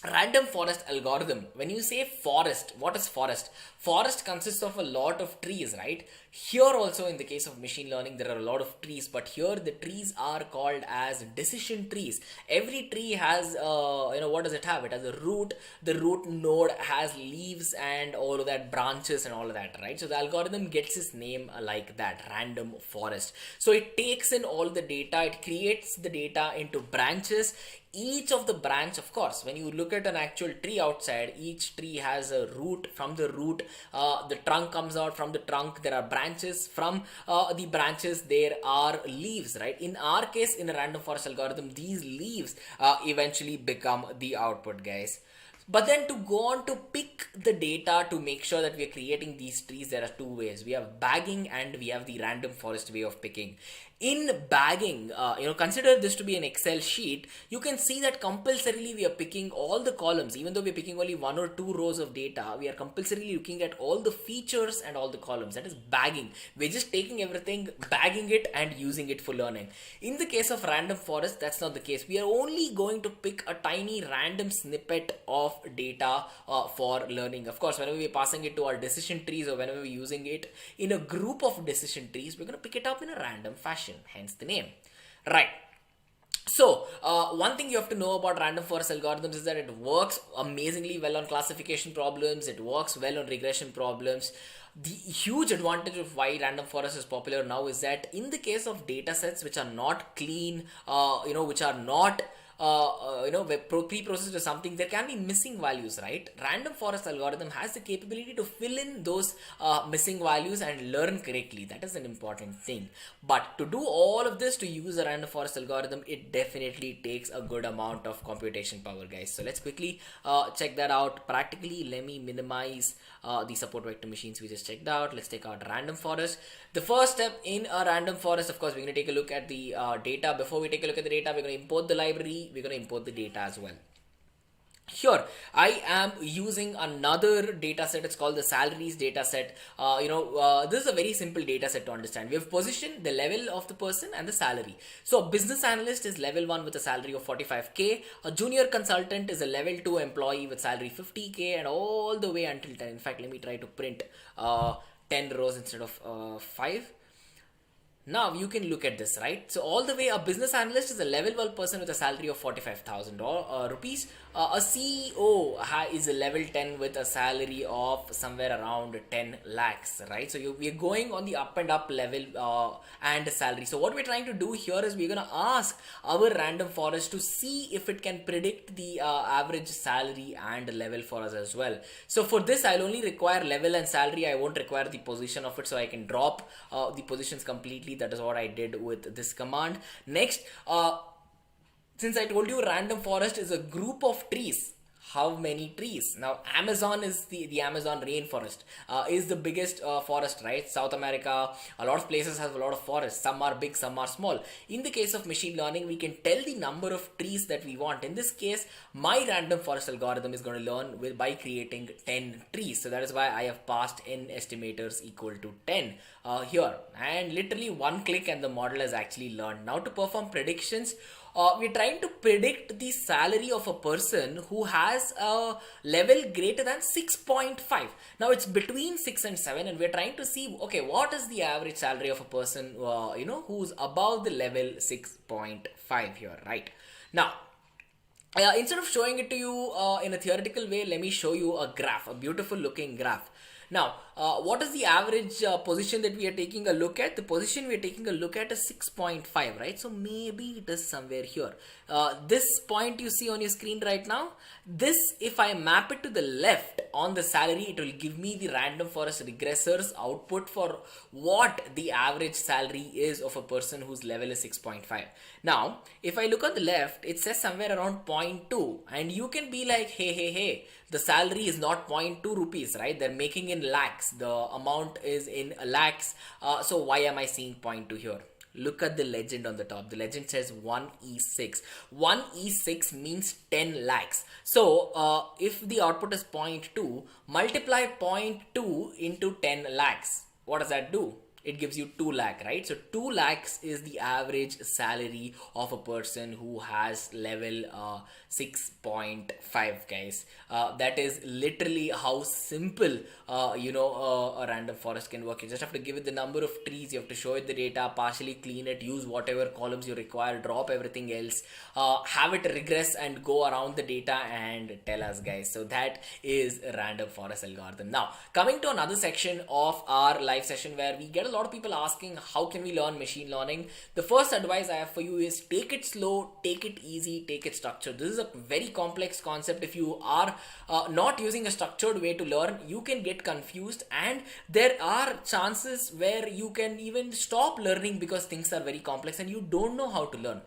random forest algorithm, when you say forest, what is forest? Forest consists of a lot of trees, right? Here also, in the case of machine learning, there are a lot of trees, but here the trees are called as decision trees. Every tree has what does it have? It has a root. The root node has leaves and all of that, branches and all of that, right? So the algorithm gets its name like that, random forest. So it takes in all the data, it creates the data into branches. Each of the branch, of course, when you look at an actual tree outside, each tree has a root. From the root, the trunk comes out. From the trunk, there are branches. From the branches, there are leaves, right? In our case, in a random forest algorithm, these leaves eventually become the output, guys. But then to go on to pick the data to make sure that we are creating these trees, there are two ways. We have bagging and we have the random forest way of picking. In bagging, consider this to be an Excel sheet. You can see that compulsorily we are picking all the columns. Even though we are picking only 1 or 2 rows of data, we are compulsorily looking at all the features and all the columns. That is bagging. We're just taking everything, bagging it and using it for learning. In the case of random forest, that's not the case. We are only going to pick a tiny random snippet of data for learning. Of course, whenever we're passing it to our decision trees or whenever we're using it in a group of decision trees, we're going to pick it up in a random fashion, hence the name. Right. So, one thing you have to know about random forest algorithms is that it works amazingly well on classification problems. It works well on regression problems. The huge advantage of why random forest is popular now is that in the case of data sets which are not clean, which are not pre-processed or something, there can be missing values, right? Random forest algorithm has the capability to fill in those missing values and learn correctly. That is an important thing. But to do all of this, to use a random forest algorithm, it definitely takes a good amount of computation power, guys. So let's quickly check that out practically. Let me minimize the support vector machines we just checked out. Let's take out random forest. The first step in a random forest, of course, we're going to take a look at the data. Before we take a look at the data, we're going to import the library. We're going to import the data as well. Here, I am using another data set. It's called the salaries data set. This is a very simple data set to understand. We have positioned the level of the person and the salary. So a business analyst is level 1 with a salary of 45k. A junior consultant is a level 2 employee with salary 50k, and all the way until 10. In fact, let me try to print 10 rows instead of 5. Now you can look at this, right? So all the way, a business analyst is a level 1 person with a salary of 45,000 rupees. A CEO is a level 10 with a salary of somewhere around 10 lakhs, right? So we are going on the up and up level and salary. So what we're trying to do here is we're gonna ask our random forest to see if it can predict the average salary and level for us as well. So for this, I'll only require level and salary. I won't require the position of it, so I can drop the positions completely. That is what I did with this command. Next, since I told you random forest is a group of trees, how many trees? Now Amazon is the Amazon rainforest is the biggest forest, right? South America, a lot of places have a lot of forests. Some are big, some are small. In the case of machine learning, we can tell the number of trees that we want. In this case, my random forest algorithm is going to learn by creating 10 trees. So that is why I have passed n estimators equal to 10 here, and literally one click and the model has actually learned. Now to perform predictions, we're trying to predict the salary of a person who has a level greater than 6.5. Now it's between 6 and 7, and we're trying to see, okay, what is the average salary of a person who's above the level 6.5 here, right? Now instead of showing it to you in a theoretical way, let me show you a graph, a beautiful looking graph. Now, what is the average position that we are taking a look at? The position we are taking a look at is 6.5, right? So maybe it is somewhere here. This point you see on your screen right now, this, if I map it to the left on the salary, it will give me the random forest regressor's output for what the average salary is of a person whose level is 6.5. Now, if I look on the left, it says somewhere around 0.2, and you can be like, hey, the salary is not 0.2 rupees, right? They're making in lakhs. The amount is in lakhs. So why am I seeing 0.2 here? Look at the legend on the top. The legend says 1E6. 1E6 means 10 lakhs. So if the output is 0.2, multiply 0.2 into 10 lakhs. What does that do? It gives you 2 lakh, right? So 2 lakhs is the average salary of a person who has level 6.5, guys. That is literally how simple a random forest can work. You just have to give it the number of trees, you have to show it the data, partially clean it, use whatever columns you require, drop everything else, have it regress and go around the data and tell us, guys. So that is a random forest algorithm. Now coming to another section of our live session where we get a lot of people asking how can we learn machine learning. The first advice I have for you is take it slow, take it easy, take it structured. This is a very complex concept. If you are not using a structured way to learn, you can get confused, and there are chances where you can even stop learning because things are very complex and you don't know how to learn.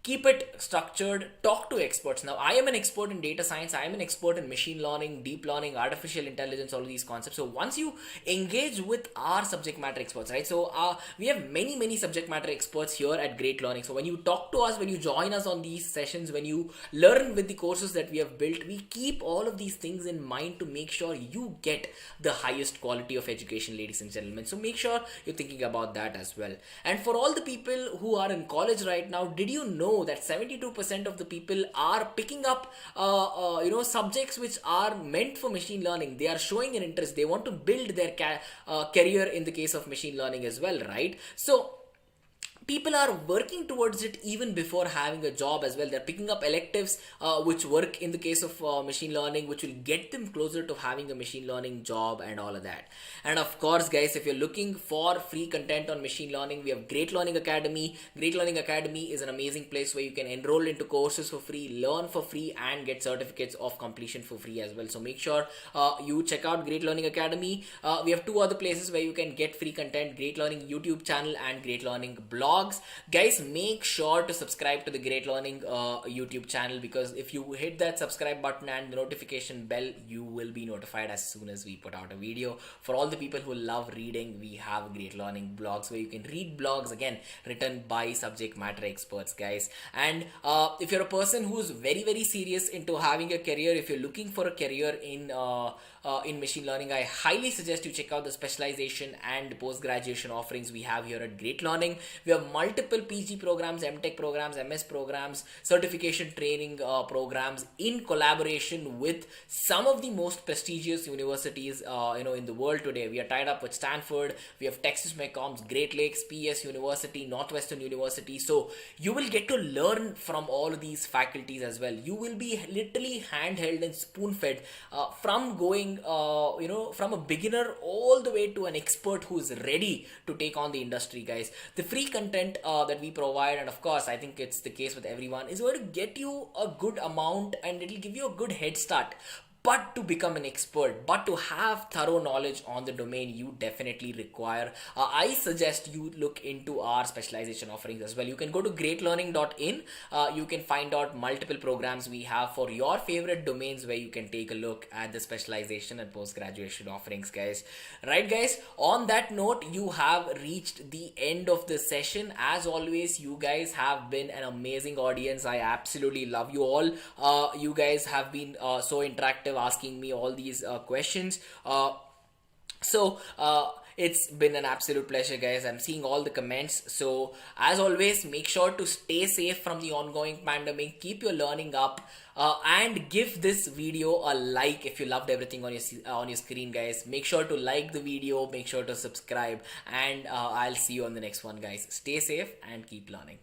Keep it structured, talk to experts. Now I am an expert in data science, I am an expert in machine learning, deep learning, artificial intelligence, all of these concepts. So once you engage with our subject matter experts, right? So we have many subject matter experts here at Great Learning. So when you talk to us, when you join us on these sessions, when you learn with the courses that we have built, we keep all of these things in mind to make sure you get the highest quality of education, ladies and gentlemen. So make sure you're thinking about that as well. And for all the people who are in college right now, did you know that 72% of the people are picking up subjects which are meant for machine learning? They are showing an interest, they want to build their career in the case of machine learning as well, right? So people are working towards it even before having a job as well. They're picking up electives which work in the case of machine learning, which will get them closer to having a machine learning job and all of that. And of course, guys, if you're looking for free content on machine learning, we have Great Learning Academy. Great Learning Academy is an amazing place where you can enroll into courses for free, learn for free, and get certificates of completion for free as well. So make sure you check out Great Learning Academy. We have 2 other places where you can get free content: Great Learning YouTube channel and Great Learning blog. Guys, make sure to subscribe to the Great Learning YouTube channel, because if you hit that subscribe button and the notification bell, you will be notified as soon as we put out a video. For all the people who love reading, we have Great Learning blogs where you can read blogs, again, written by subject matter experts, guys. And if you're a person who's very serious into having a career, if you're looking for a career in in machine learning, I highly suggest you check out the specialization and post-graduation offerings we have here at Great Learning. We have multiple PG programs, MTech programs, MS programs, certification training programs in collaboration with some of the most prestigious universities in the world today. We are tied up with Stanford, we have Texas McCombs, Great Lakes, PS University, Northwestern University. So you will get to learn from all of these faculties as well. You will be literally handheld and spoon fed from going from a beginner all the way to an expert who is ready to take on the industry, guys. The free content that we provide, and of course I think it's the case with everyone, is going to get you a good amount and it'll give you a good head start. But to become an expert, but to have thorough knowledge on the domain, you definitely require, I suggest you look into our specialization offerings as well. You can go to greatlearning.in. You can find out multiple programs we have for your favorite domains where you can take a look at the specialization and post-graduation offerings, guys. Right, guys, on that note, you have reached the end of the session. As always, you guys have been an amazing audience. I absolutely love you all. You guys have been so interactive, asking me all these questions. It's been an absolute pleasure, guys. I'm seeing all the comments. So as always, make sure to stay safe from the ongoing pandemic. Keep your learning up, and give this video a like if you loved everything on your screen, guys. Make sure to like the video, make sure to subscribe, and I'll see you on the next one, guys. Stay safe and keep learning.